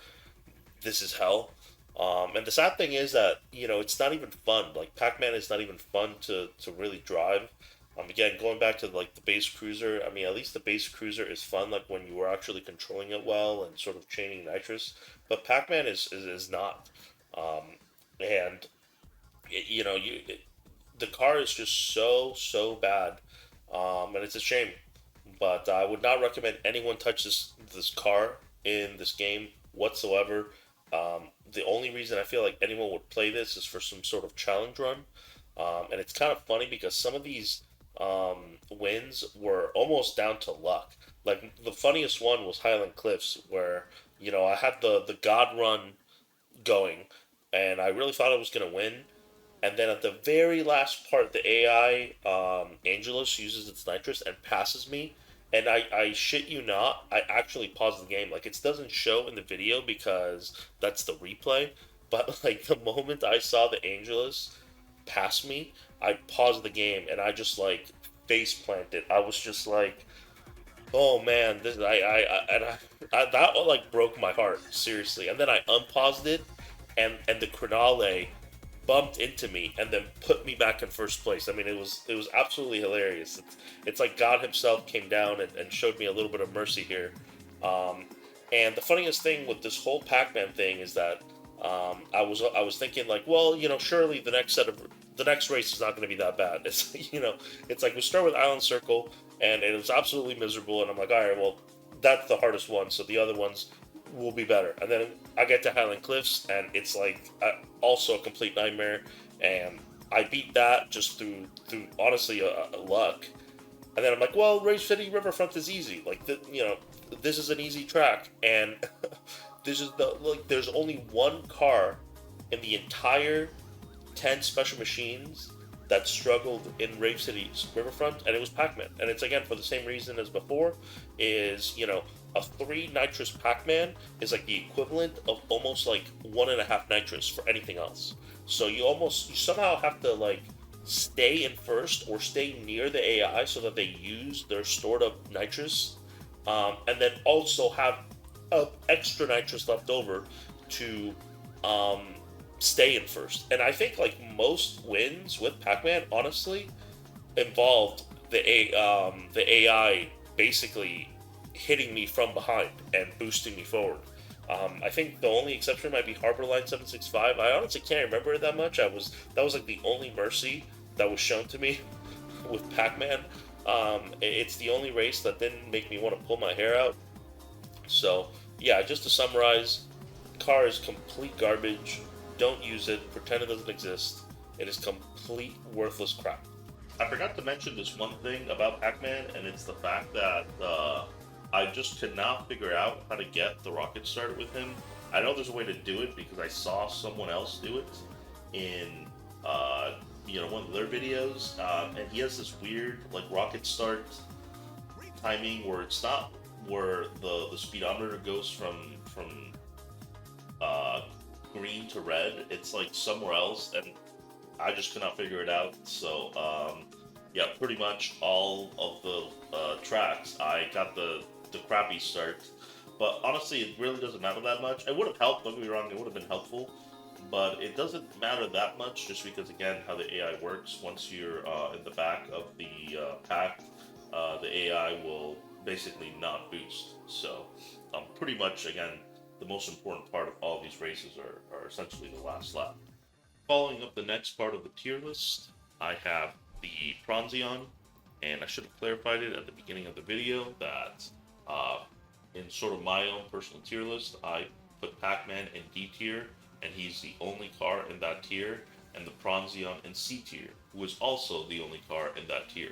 is hell. And the sad thing is that it's not even fun. Like Pac-Man is not even fun to really drive. Again, going back to like the base cruiser, I mean, at least the base cruiser is fun, like when you were actually controlling it well and sort of chaining nitrous. But Pac-Man is not. And the car is just so bad, and it's a shame. But I would not recommend anyone touch this car in this game whatsoever. The only reason I feel like anyone would play this is for some sort of challenge run, and it's kind of funny because some of these wins were almost down to luck. Like the funniest one was Highland Cliffs, where I had the God run going, and I really thought I was gonna win. And then at the very last part, the AI Angelus uses its nitrous and passes me. And I shit you not, I actually paused the game. Like it doesn't show in the video because that's the replay. But like the moment I saw the Angelus pass me, I paused the game and I just like face planted. I was just like, oh man, that like broke my heart seriously. And then I unpaused it and the Crinale bumped into me and then put me back in first place. I mean, it was absolutely hilarious. It's like God Himself came down and showed me a little bit of mercy here. Um, and the funniest thing with this whole Pac-Man thing is that I was thinking like, well, surely the next race is not going to be that bad. It's it's like we start with Island Circle and it was absolutely miserable, and I'm like, all right, well, that's the hardest one, so the other ones will be better. And then I get to Highland Cliffs, and it's like also a complete nightmare. And I beat that just through honestly a luck. And then I'm like, well, Rage City Riverfront is easy. Like this is an easy track, and this is there's only one car in the entire 10 special machines that struggled in Rave City's Riverfront, and it was Pac-Man. And it's again for the same reason as before, is a 3 nitrous Pac-Man is like the equivalent of almost like 1.5 nitrous for anything else. So you somehow have to like stay in first or stay near the AI so that they use their stored up nitrous, and then also have extra nitrous left over to um, stay in first. And I think like most wins with Pac-Man, honestly, involved the AI basically hitting me from behind and boosting me forward. I think the only exception might be Harborline 765. I honestly can't remember it that much. That was like the only mercy that was shown to me with Pac-Man. It's the only race that didn't make me want to pull my hair out. So yeah, just to summarize, car is complete garbage. Don't use it. Pretend it doesn't exist. It is complete worthless crap. I forgot to mention this one thing about Pac-Man, and it's the fact that I just could not figure out how to get the rocket started with him. I know there's a way to do it because I saw someone else do it in one of their videos, and he has this weird like rocket start timing where it's not where the speedometer goes from green to red. It's like somewhere else, and I just could not figure it out. So yeah, pretty much all of the tracks I got the crappy start. But honestly, it really doesn't matter that much. It would have helped. Don't get me wrong; it would have been helpful. But it doesn't matter that much, just because again, how the AI works. Once you're in the back of the pack, the AI will basically not boost. So, pretty much again, the most important part of all these races are essentially the last lap. Following up the next part of the tier list, I have the Pronzione, and I should have clarified it at the beginning of the video that in sort of my own personal tier list, I put Pac-Man in D tier, and he's the only car in that tier, and the Pronzione in C tier, who is also the only car in that tier.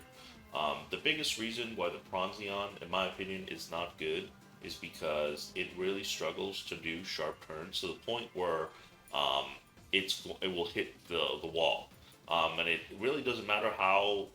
The biggest reason why the Pronzione, in my opinion, is not good is because it really struggles to do sharp turns to the point where um, it will hit the wall, and it really doesn't matter how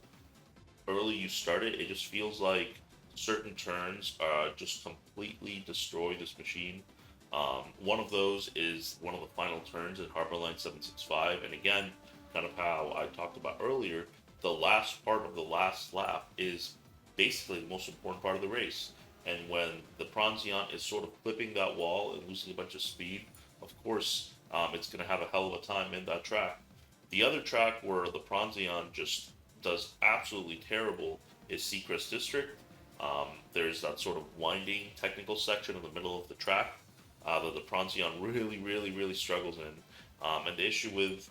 early you start it. It just feels like certain turns just completely destroy this machine. One of those is one of the final turns in Harborline 765, and again, kind of how I talked about earlier, the last part of the last lap is basically the most important part of the race. And when the Pronzione is sort of clipping that wall and losing a bunch of speed, of course, it's going to have a hell of a time in that track. The other track where the Pronzione just does absolutely terrible is Seacrest District. There's that sort of winding technical section in the middle of the track that the Pronzione really, really, really struggles in. And the issue with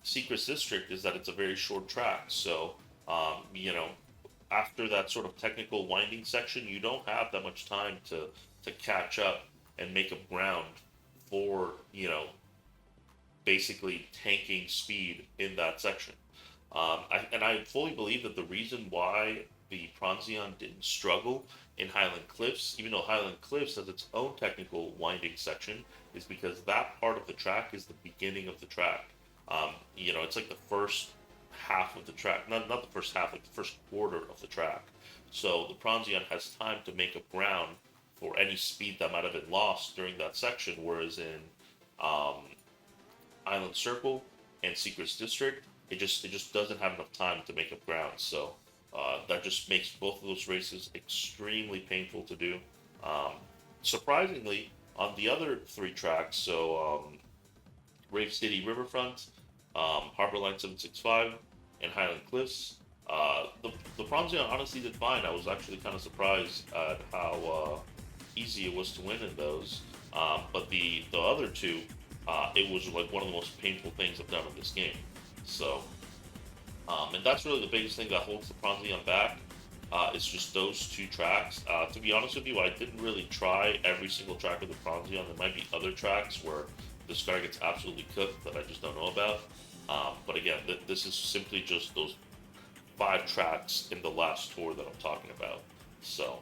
Seacrest District is that it's a very short track. So, after that sort of technical winding section, you don't have that much time to catch up and make up ground for, basically tanking speed in that section. I fully believe that the reason why the Pronzione didn't struggle in Highland Cliffs, even though Highland Cliffs has its own technical winding section, is because that part of the track is the beginning of the track. It's like the first half of the track, not the first half, like the first quarter of the track. So the Pronzione has time to make up ground for any speed that might have been lost during that section, whereas in um, Island Circle and Secrets District, it just doesn't have enough time to make up ground. So that just makes both of those races extremely painful to do. Surprisingly, on the other 3 tracks, so Rave City Riverfront, Harbor Line 765, and Highland Cliffs. The Pronzione honestly did fine. I was actually kind of surprised at how easy it was to win in those. But the other two, it was like one of the most painful things I've done in this game. So, and that's really the biggest thing that holds the Pronzione back. It's just those two tracks. To be honest with you, I didn't really try every single track of the Pronzione. There might be other tracks where this car gets absolutely cooked that I just don't know about. But again, this is simply just those 5 tracks in the last tour that I'm talking about. So,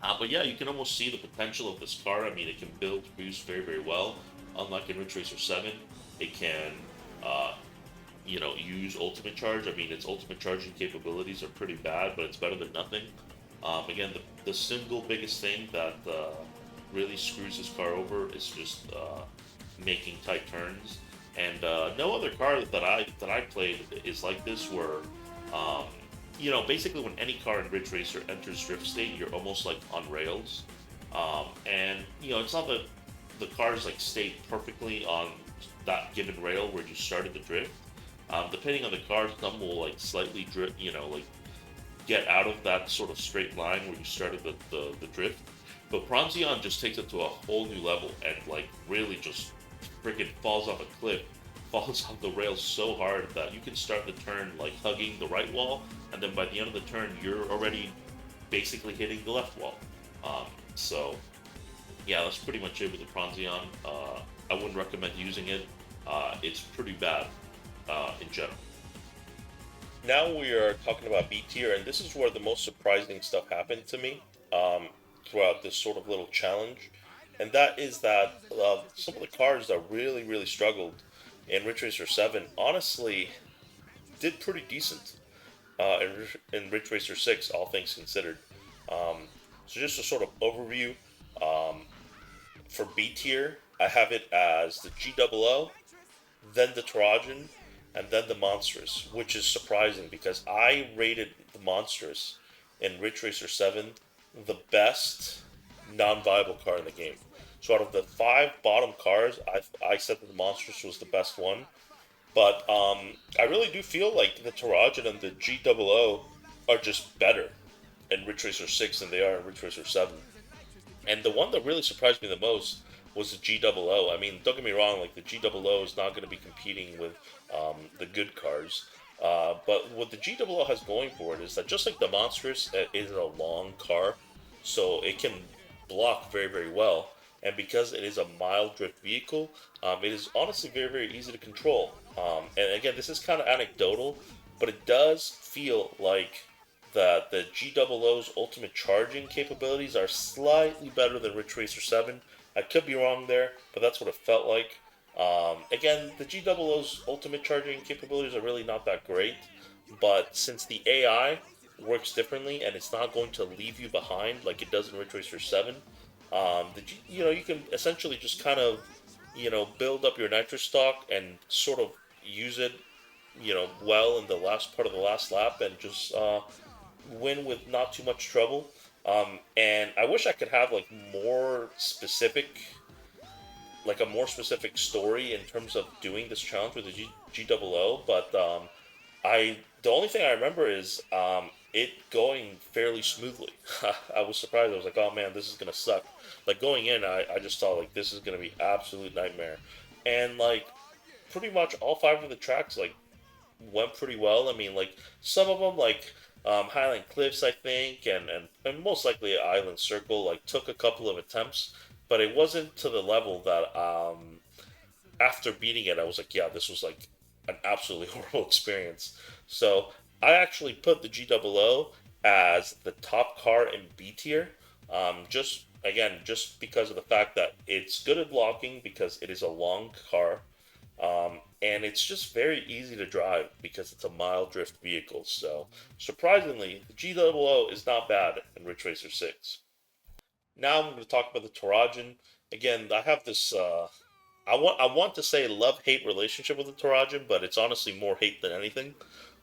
but yeah, you can almost see the potential of this car. I mean, it can build boost very, very well. Unlike in Ridge Racer 7, it can, uh, use ultimate charge. I mean, its ultimate charging capabilities are pretty bad, but it's better than nothing. Again, the single biggest thing that really screws this car over is just making tight turns. And no other car that I played is like this, where basically when any car in Ridge Racer enters drift state, you're almost like on rails. And it's not that the cars like stay perfectly on that given rail where you started the drift. Depending on the car, some will like slightly drift, like get out of that sort of straight line where you started the drift. But Pronzione just takes it to a whole new level and like really just freaking falls off a cliff, falls off the rails so hard that you can start the turn like hugging the right wall, and then by the end of the turn you're already basically hitting the left wall. So yeah, that's pretty much it with the Pronzione. I wouldn't recommend using it. It's pretty bad in general. Now we are talking about B tier, and this is where the most surprising stuff happened to me throughout this sort of little challenge, and that is that some of the cars that really, really struggled in Ridge Racer 7 honestly did pretty decent in Ridge Racer 6, all things considered. So just a sort of overview for B tier, I have it as the GOO, then the Terrajin, and then the Monstrous, which is surprising because I rated the Monstrous in Ridge Racer 7 the best non-viable car in the game. So out of the 5 bottom cars, I said that the Monstrous was the best one. But I really do feel like the Terrajin and the GOO are just better in Ridge Racer 6 than they are in Ridge Racer 7. And the one that really surprised me the most was the GOO. I mean, don't get me wrong, like the GOO is not going to be competing with the good cars. But what the GOO has going for it is that just like the Monstrous, it is a long car, so it can block very, very well. And because it is a mild drift vehicle, it is honestly very, very easy to control. And again, this is kind of anecdotal, but it does feel like that the GOO's ultimate charging capabilities are slightly better than Ridge Racer 7. I could be wrong there, but that's what it felt like. Again, the GOO's ultimate charging capabilities are really not that great, but since the AI works differently and it's not going to leave you behind like it does in Ridge Racer 7, you can essentially just kind of, build up your nitrous stock and sort of use it, well in the last part of the last lap and just win with not too much trouble. And I wish I could have like a more specific story in terms of doing this challenge with the GOO. But the only thing I remember is it going fairly smoothly. I was surprised. I was like, oh man, this is gonna suck. Like going in, I just thought like this is gonna be absolute nightmare, and like pretty much all 5 of the tracks like went pretty well. I mean, like some of them like Highland Cliffs, I think, and most likely Island Circle, like took a couple of attempts, but it wasn't to the level that after beating it, I was like, yeah, this was like an absolutely horrible experience. So I actually put the GOO as the top car in B tier, just because of the fact that it's good at blocking because it is a long car. And it's just very easy to drive because it's a mild drift vehicle. So, surprisingly, the GOO is not bad in Ridge Racer 6. Now I'm going to talk about the Terrajin. Again, I have this. I want to say love-hate relationship with the Terrajin, but it's honestly more hate than anything.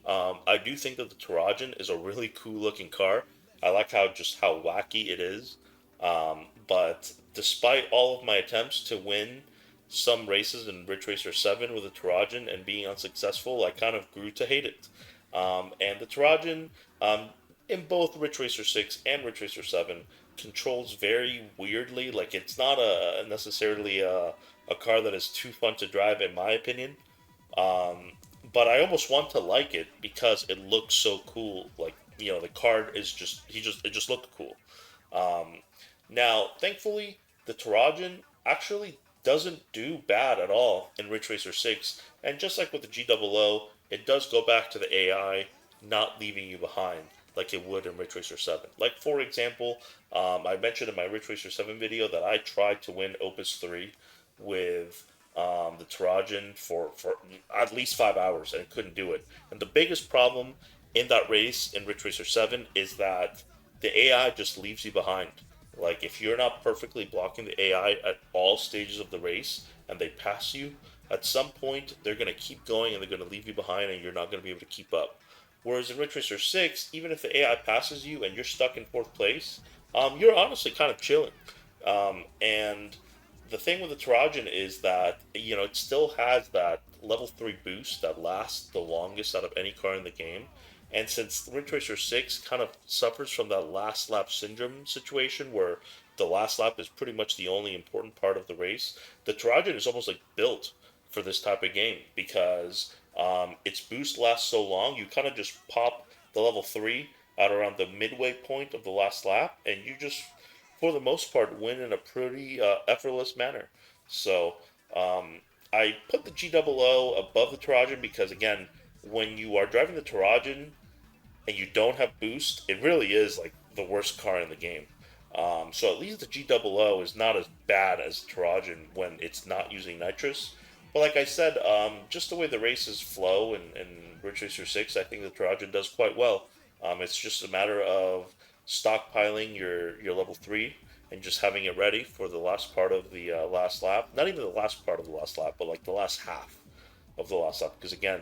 I do think that the Terrajin is a really cool-looking car. I like how wacky it is. But despite all of my attempts to win some races in Ridge Racer 7 with the Terrajin and being unsuccessful, I kind of grew to hate it. And the Terrajin, um, in both Ridge Racer 6 and Ridge Racer 7, controls very weirdly. Like, it's not necessarily a car that is too fun to drive, in my opinion. Um, but I almost want to like it because it looks so cool. Like, the card is it just looked cool. Um, Now, thankfully, the Terrajin actually doesn't do bad at all in Ridge Racer 6. And just like with the GOO, it does go back to the AI not leaving you behind like it would in Ridge Racer 7. Like, for example, I mentioned in my Ridge Racer 7 video that I tried to win Opus 3 with the Terrajin for at least 5 hours and couldn't do it. And the biggest problem in that race in Ridge Racer 7 is that the AI just leaves you behind. Like, if you're not perfectly blocking the AI at all stages of the race and they pass you, at some point they're going to keep going and they're going to leave you behind and you're not going to be able to keep up. Whereas in Ridge Racer 6, even if the AI passes you and you're stuck in fourth place, you're honestly kind of chilling. And the thing with the Terrajin is that, it still has that level 3 boost that lasts the longest out of any car in the game. And since Ridge Racer 6 kind of suffers from that last lap syndrome situation where the last lap is pretty much the only important part of the race, the Terrajin is almost like built for this type of game because its boost lasts so long, you kind of just pop the level 3 at around the midway point of the last lap, and you just, for the most part, win in a pretty effortless manner. So I put the GOO above the Terrajin because, again, when you are driving the Terrajin, and you don't have boost, it really is like the worst car in the game. So at least the GOO is not as bad as Terrajin when it's not using nitrous. But like I said, just the way the races flow in Ridge Racer 6, I think the Terrajin does quite well. It's just a matter of stockpiling your level 3 and just having it ready for the last part of the last lap. Not even the last part of the last lap, but like the last half of the last lap. Because again,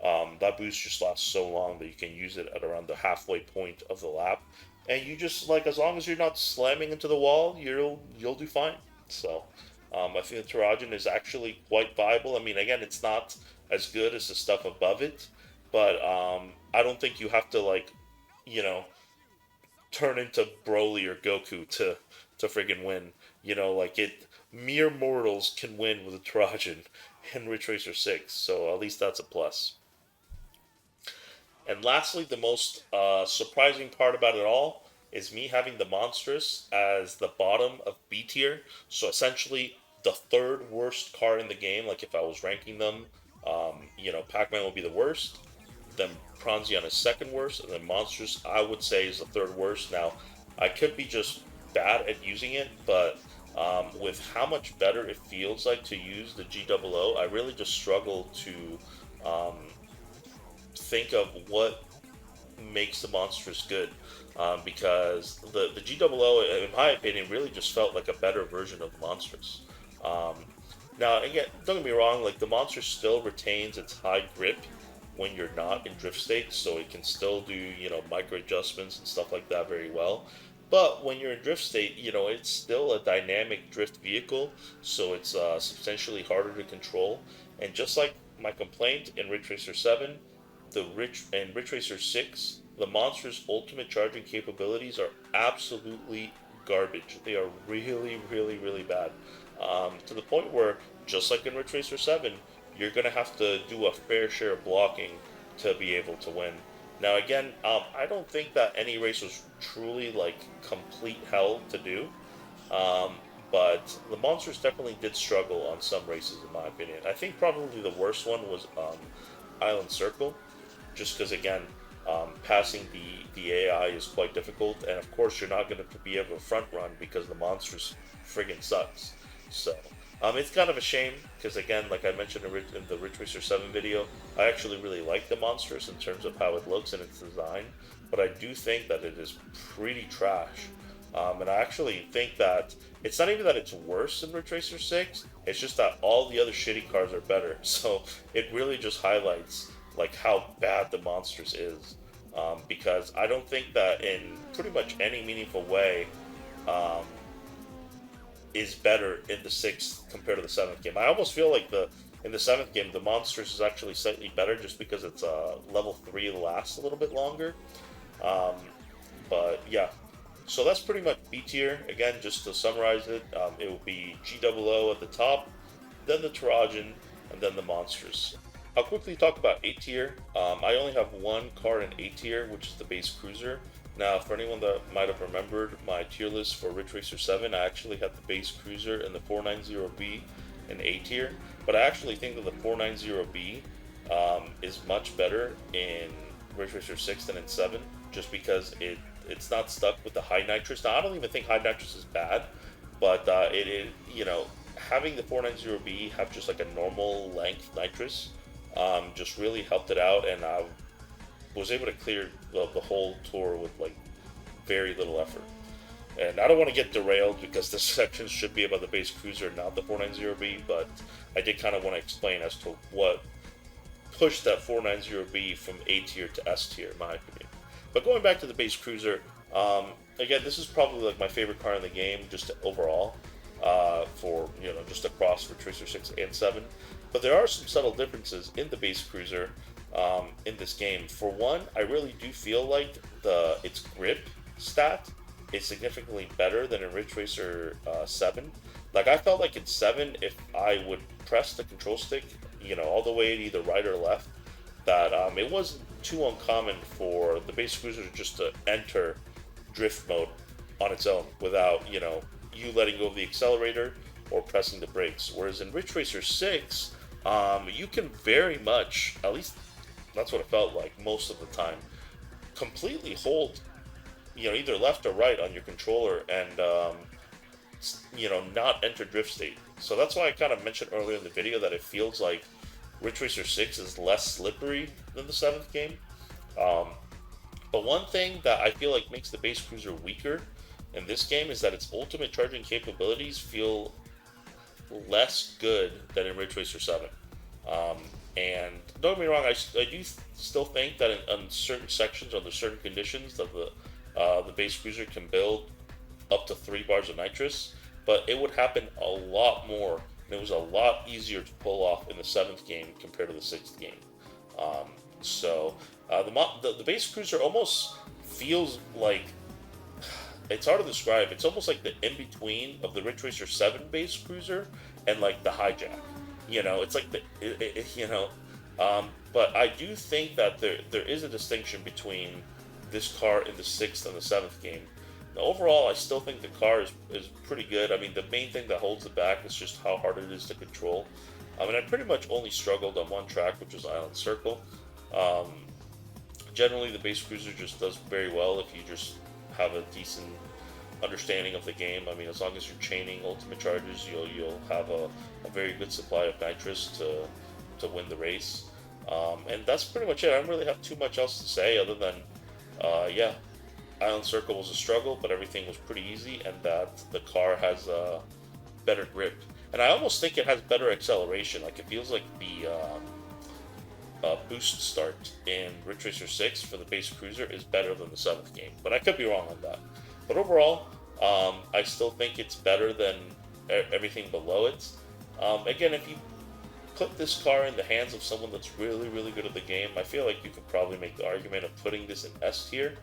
that boost just lasts so long that you can use it at around the halfway point of the lap, and you just like as long as you're not slamming into the wall, you'll do fine. So I think the Terrajin is actually quite viable. I mean, again, it's not as good as the stuff above it, but I don't think you have to like you know turn into Broly or Goku to friggin' win. Like it, mere mortals can win with a Terrajin in Ridge Racer 6, so at least that's a plus. And lastly, the most surprising part about it all is me having the Monstrous as the bottom of B tier. So essentially, the third worst car in the game. Like if I was ranking them, Pac-Man would be the worst. Then Pronzione is second worst, and then Monstrous I would say is the third worst. Now, I could be just bad at using it, but with how much better it feels like to use the GOO, I really just struggle to um, think of what makes the Monstrous good. Because the GOO, in my opinion, really just felt like a better version of the Monstrous. Um, Now, again, don't get me wrong, like the Monstrous still retains its high grip when you're not in drift state, so it can still do, micro adjustments and stuff like that very well. But when you're in drift state, it's still a dynamic drift vehicle, so it's substantially harder to control. And just like my complaint in Ridge Racer 7, Ridge Racer 6, the Monster's ultimate charging capabilities are absolutely garbage. They are really, really, really bad. To the point where, just like in Ridge Racer 7, you're going to have to do a fair share of blocking to be able to win. Now, again, I don't think that any race was truly like complete hell to do, um, but the Monsters definitely did struggle on some races, in my opinion. I think probably the worst one was Island Circle, just because again, passing the AI is quite difficult, and of course you're not going to be able to front run because the Monsters friggin' sucks. So. It's kind of a shame because again, like I mentioned in the Ridge Racer 7 video, I actually really like the Monsters in terms of how it looks and its design, but I do think that it is pretty trash. And I actually think that it's not even that it's worse than Ridge Racer 6, it's just that all the other shitty cars are better. So it really just highlights like how bad the Monsters is. Because I don't think that in pretty much any meaningful way, um, is better in the 6th compared to the 7th game. I almost feel like in the 7th game the Monstrous is actually slightly better just because it's level 3 lasts a little bit longer. Um, but yeah, so that's pretty much B tier. Again, just to summarize it, it will be GOO at the top, then the Terrajin, and then the Monstrous. I'll quickly talk about A tier. I only have one car in A tier, which is the base cruiser. Now, for anyone that might have remembered my tier list for Ridge Racer 7, I actually had the base cruiser and the 490B in A tier, but I actually think that the 490B is much better in Ridge Racer 6 than in 7, just because it's not stuck with the high nitrous. Now, I don't even think high nitrous is bad, but having the 490B have just like a normal length nitrous just really helped it out, and I was able to clear the whole tour with like very little effort. And I don't want to get derailed because this section should be about the base cruiser, not the 490B, but I did kind of want to explain as to what pushed that 490B from A tier to S tier, in my opinion. But going back to the base cruiser, again, this is probably like my favorite car in the game, just overall, for just across Ridge Racer 6 and 7. But there are some subtle differences in the base cruiser in this game. For one, I really do feel like its grip stat is significantly better than in Ridge Racer 7. Like, I felt like in 7, if I would press the control stick, all the way to either right or left, that it wasn't too uncommon for the base cruiser just to enter drift mode on its own without, you letting go of the accelerator or pressing the brakes. Whereas in Ridge Racer 6, you can very much, at least that's what it felt like most of the time, completely hold, either left or right on your controller and, not enter drift state. So that's why I kind of mentioned earlier in the video that it feels like Ridge Racer 6 is less slippery than the 7th game. But one thing that I feel like makes the base cruiser weaker in this game is that its ultimate charging capabilities feel less good than in Ridge Racer 7. And don't get me wrong, I do still think that in certain sections, under certain conditions, that the base cruiser can build up to 3 bars of nitrous, but it would happen a lot more, and it was a lot easier to pull off in the 7th game compared to the 6th game. The base cruiser almost feels like, it's hard to describe, it's almost like the in-between of the Ridge Racer 7 base cruiser and like the hijack. It's like but I do think that there is a distinction between this car in the 6th and the 7th game. Now, overall, I still think the car is pretty good. I mean, the main thing that holds it back is just how hard it is to control. I pretty much only struggled on one track, which was Island Circle. Generally, the base cruiser just does very well if you just have a decent understanding of the game. I mean, as long as you're chaining ultimate charges, you'll have a very good supply of nitrous to win the race. And that's pretty much it. I don't really have too much else to say other than, Island Circle was a struggle, but everything was pretty easy, and that the car has a better grip. And I almost think it has better acceleration. Like, it feels like the boost start in Ridge Racer 6 for the base cruiser is better than the 7th game. But I could be wrong on that. But overall, I still think it's better than everything below it. Again, if you put this car in the hands of someone that's really, really good at the game, I feel like you could probably make the argument of putting this in S tier.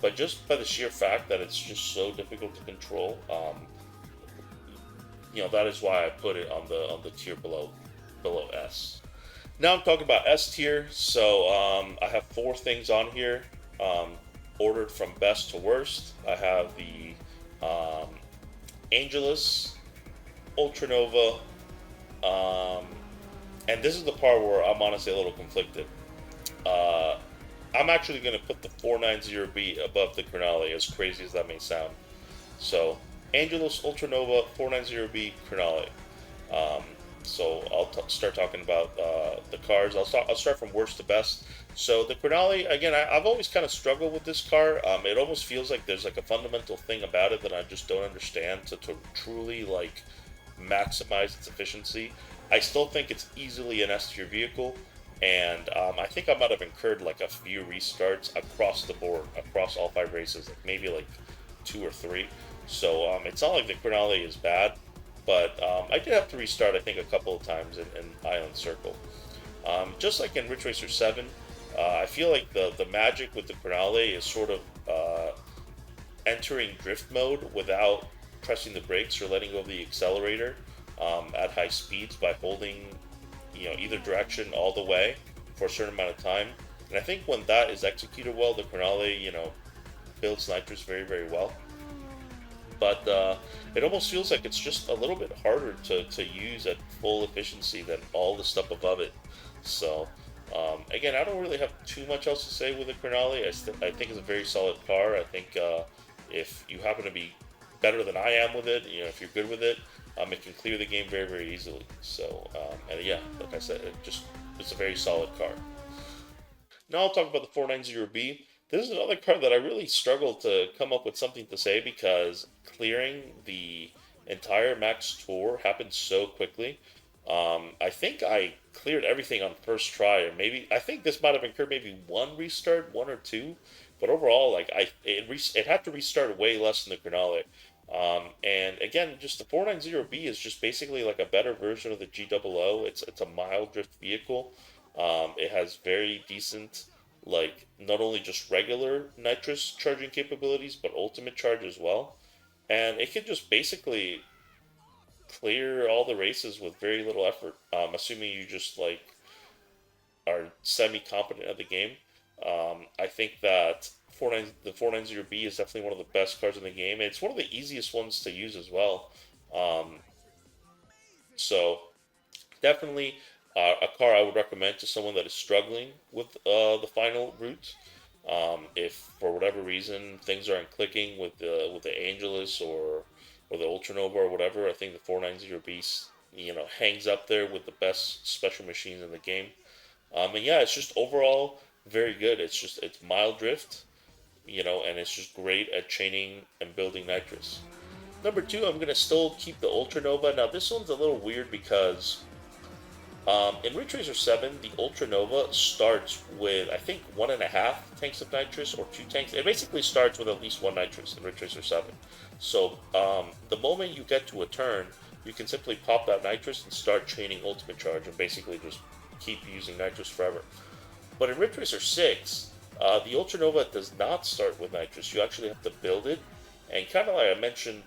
But just by the sheer fact that it's just so difficult to control, that is why I put it on the tier below S. Now I'm talking about S tier. So I have 4 things on here, ordered from best to worst. I have the Angelus, Ultranova, and this is the part where I'm honestly a little conflicted. I'm actually going to put the 490B above the Crinale, as crazy as that may sound. So, Angelus, Ultranova, 490B, Crinale. So I'll start talking about the cars. I'll start from worst to best. So the Crinale, again, I've always kind of struggled with this car. It almost feels like there's like a fundamental thing about it that I just don't understand to truly like maximize its efficiency. I still think it's easily an S tier vehicle. And I think I might have incurred like a few restarts across the board, across all 5 races, like maybe like 2 or 3. So it's not like the Crinale is bad, but I did have to restart, I think, a couple of times in Island Circle. Just like in Ridge Racer 7, I feel like the magic with the Crinale is sort of entering drift mode without pressing the brakes or letting go of the accelerator at high speeds by holding, either direction all the way for a certain amount of time. And I think when that is executed well, the Crinale, builds nitrous very, very well. But it almost feels like it's just a little bit harder to use at full efficiency than all the stuff above it. So, again, I don't really have too much else to say with the Crinale. I think it's a very solid car. I think if you happen to be better than I am with it, if you're good with it, it can clear the game very, very easily. So, and yeah, like I said, it's a very solid car. Now I'll talk about the 490B. This is another card that I really struggled to come up with something to say because clearing the entire max tour happened so quickly. I think I cleared everything on first try, or maybe I think this might have incurred maybe one restart, one or two, but overall, like it had to restart way less than the Crinale. And again, just the 490B is just basically like a better version of the GOO. It's a mild drift vehicle. It has very decent, like not only just regular nitrous charging capabilities, but ultimate charge as well. And it can just basically clear all the races with very little effort. Assuming you just like are semi competent at the game. I think that the 490B is definitely one of the best cards in the game. And it's one of the easiest ones to use as well. Um, so definitely a car I would recommend to someone that is struggling with the final route. If for whatever reason things aren't clicking with the Angelus or the Ultranova or whatever, I think the 490 Beast hangs up there with the best special machines in the game. And yeah, it's just overall very good. It's mild drift, and it's just great at chaining and building nitrous. Number two, I'm gonna still keep the Ultranova. Now this one's a little weird because in Ridge Racer 7, the Ultranova starts with, I think, 1.5 tanks of nitrous or 2 tanks. It basically starts with at least one nitrous in Ridge Racer 7. So the moment you get to a turn, you can simply pop that nitrous and start chaining ultimate charge and basically just keep using nitrous forever. But in Ridge Racer 6, the Ultranova does not start with nitrous. You actually have to build it. And kind of like I mentioned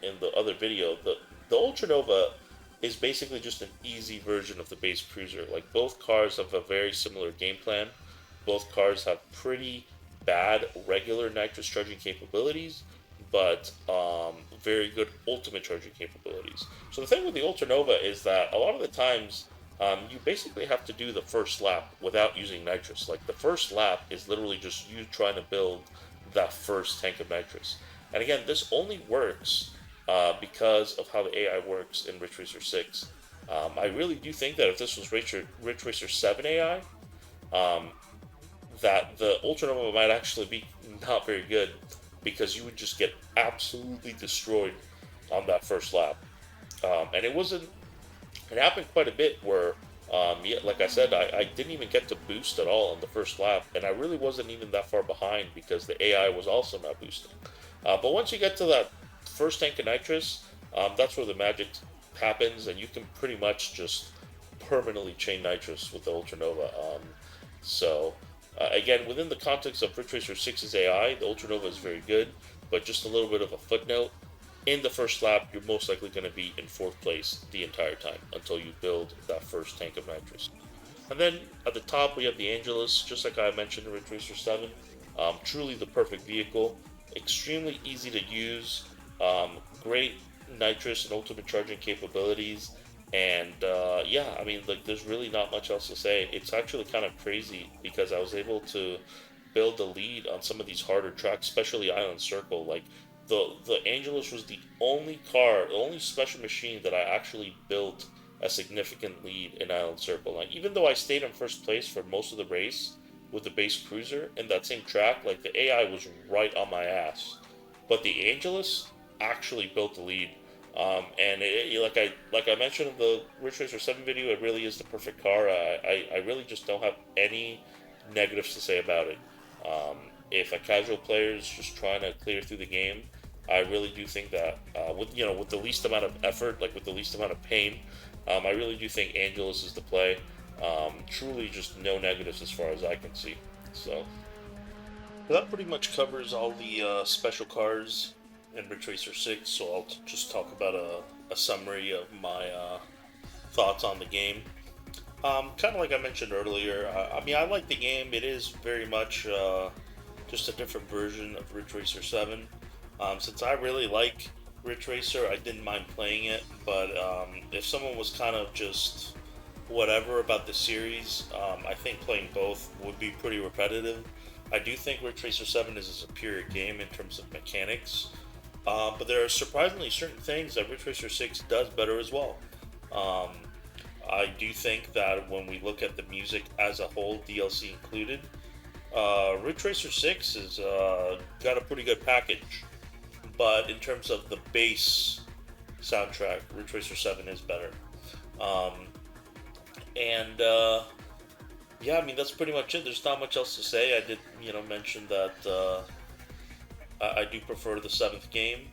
in the other video, the Ultranova is basically just an easy version of the base cruiser. Like both cars have a very similar game plan. Both cars have pretty bad regular nitrous charging capabilities, but very good ultimate charging capabilities. So the thing with the Ultranova is that a lot of the times you basically have to do the first lap without using nitrous. Like the first lap is literally just you trying to build that first tank of nitrous. And again, this only works because of how the AI works in Ridge Racer 6. I really do think that if this was Ridge Racer 7 AI, that the Ultranova might actually be not very good because you would just get absolutely destroyed on that first lap. And it happened quite a bit where, yeah, like I said, I didn't even get to boost at all on the first lap, and I really wasn't even that far behind because the AI was also not boosting. But once you get to that first tank of nitrous, that's where the magic happens, and you can pretty much just permanently chain nitrous with the Ultranova. So, again, within the context of Ridge Racer 6's AI, the Ultranova is very good, but just a little bit of a footnote. In the first lap, you're most likely going to be in fourth place the entire time until you build that first tank of nitrous. And then at the top, we have the Angelus, just like I mentioned in Ridge Racer 7. Truly the perfect vehicle, extremely easy to use, great nitrous and ultimate charging capabilities, and yeah, I mean, like, there's really not much else to say. It's actually kind of crazy because I was able to build a lead on some of these harder tracks, especially Island Circle. Like the Angelus was the only car, the only special machine that I actually built a significant lead in Island Circle. Like even though I stayed in first place for most of the race with the base cruiser in that same track, like the AI was right on my ass. But the Angelus actually built the lead. Like I mentioned in the Ridge Racer 7 video, it really is the perfect car. I really just don't have any negatives to say about it. If a casual player is just trying to clear through the game, I really do think that with the least amount of effort, like with the least amount of pain, I really do think Angelus is the play. Truly, just no negatives as far as I can see. So that pretty much covers all the special cars in Ridge Racer 6. So I'll just talk about a summary of my thoughts on the game. Kind of like I mentioned earlier, I mean, I like the game. It is very much just a different version of Ridge Racer 7. Since I really like Ridge Racer, I didn't mind playing it. But if someone was kind of just whatever about the series, I think playing both would be pretty repetitive. I do think Ridge Racer 7 is a superior game in terms of mechanics. But there are surprisingly certain things that Ridge Racer 6 does better as well. Um, I do think that when we look at the music as a whole, DLC included, Ridge Racer 6 has got a pretty good package. But in terms of the base soundtrack, Ridge Racer 7 is better. Um, and yeah, I mean, that's pretty much it. There's not much else to say. I did, mention that I do prefer the 7th game.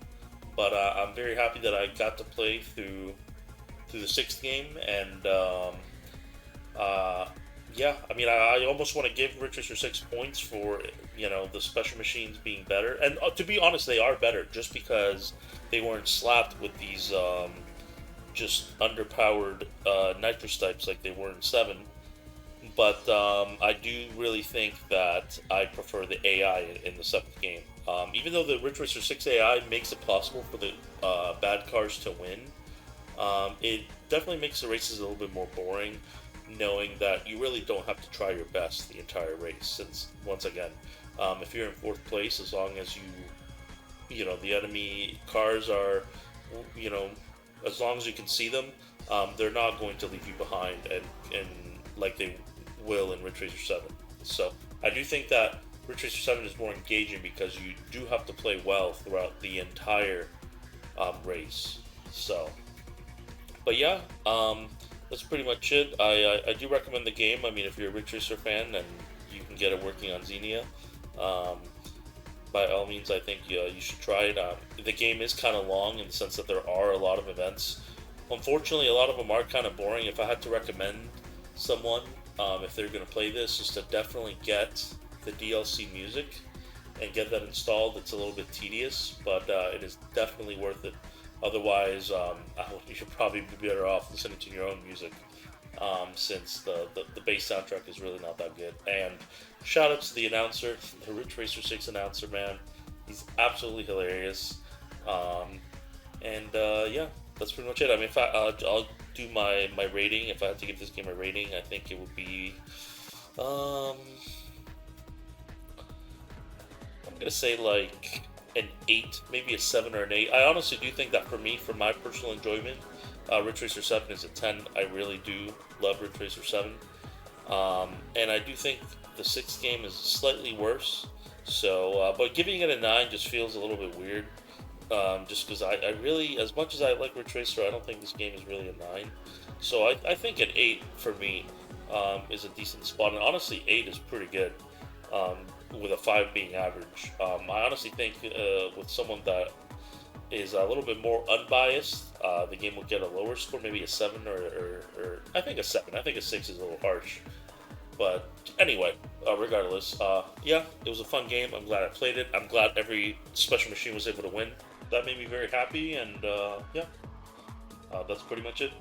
But I'm very happy that I got to play through the 6th game, and yeah, I mean, I almost want to give Ridge Racer 6 points for the special machines being better, and to be honest, they are better just because they weren't slapped with these just underpowered nitrous types like they were in 7. But I do really think that I prefer the AI in the 7th game. Even though the Ridge Racer 6 AI makes it possible for the bad cars to win, it definitely makes the races a little bit more boring, knowing that you really don't have to try your best the entire race. Since, once again, if you're in 4th place, as long as the enemy cars are, as long as you can see them, they're not going to leave you behind, and like they will in Ridge Racer 7. So I do think that Ridge Racer 7 is more engaging because you do have to play well throughout the entire race. So. But yeah, that's pretty much it. I do recommend the game. I mean, if you're a Ridge Racer fan and you can get it working on Xenia, by all means, I think you should try it. The game is kind of long in the sense that there are a lot of events. Unfortunately, a lot of them are kind of boring. If I had to recommend someone, if they're going to play this, is to definitely get the DLC music and get that installed. It's a little bit tedious, but it is definitely worth it. Otherwise, you should probably be better off listening to your own music, since the bass soundtrack is really not that good. And shout out to the announcer, the Ridge Racer 6 announcer, man. He's absolutely hilarious. And yeah, that's pretty much it. I mean, if I'll do my rating. If I had to give this game a rating, I think it would be... I'm going to say like an 8, maybe a 7 or an 8. I honestly do think that for me, for my personal enjoyment, Ridge Racer 7 is a 10. I really do love Ridge Racer 7. And I do think the 6th game is slightly worse. So, but giving it a 9 just feels a little bit weird. Just because I really, as much as I like Ridge Racer, I don't think this game is really a 9. So I think an 8 for me is a decent spot. And honestly, 8 is pretty good. With a 5 being average. I honestly think with someone that is a little bit more unbiased, the game will get a lower score, maybe a 7 or I think a 7. I think a 6 is a little harsh. But anyway, regardless, yeah, it was a fun game. I'm glad I played it. I'm glad every special machine was able to win. That made me very happy, and yeah, that's pretty much it.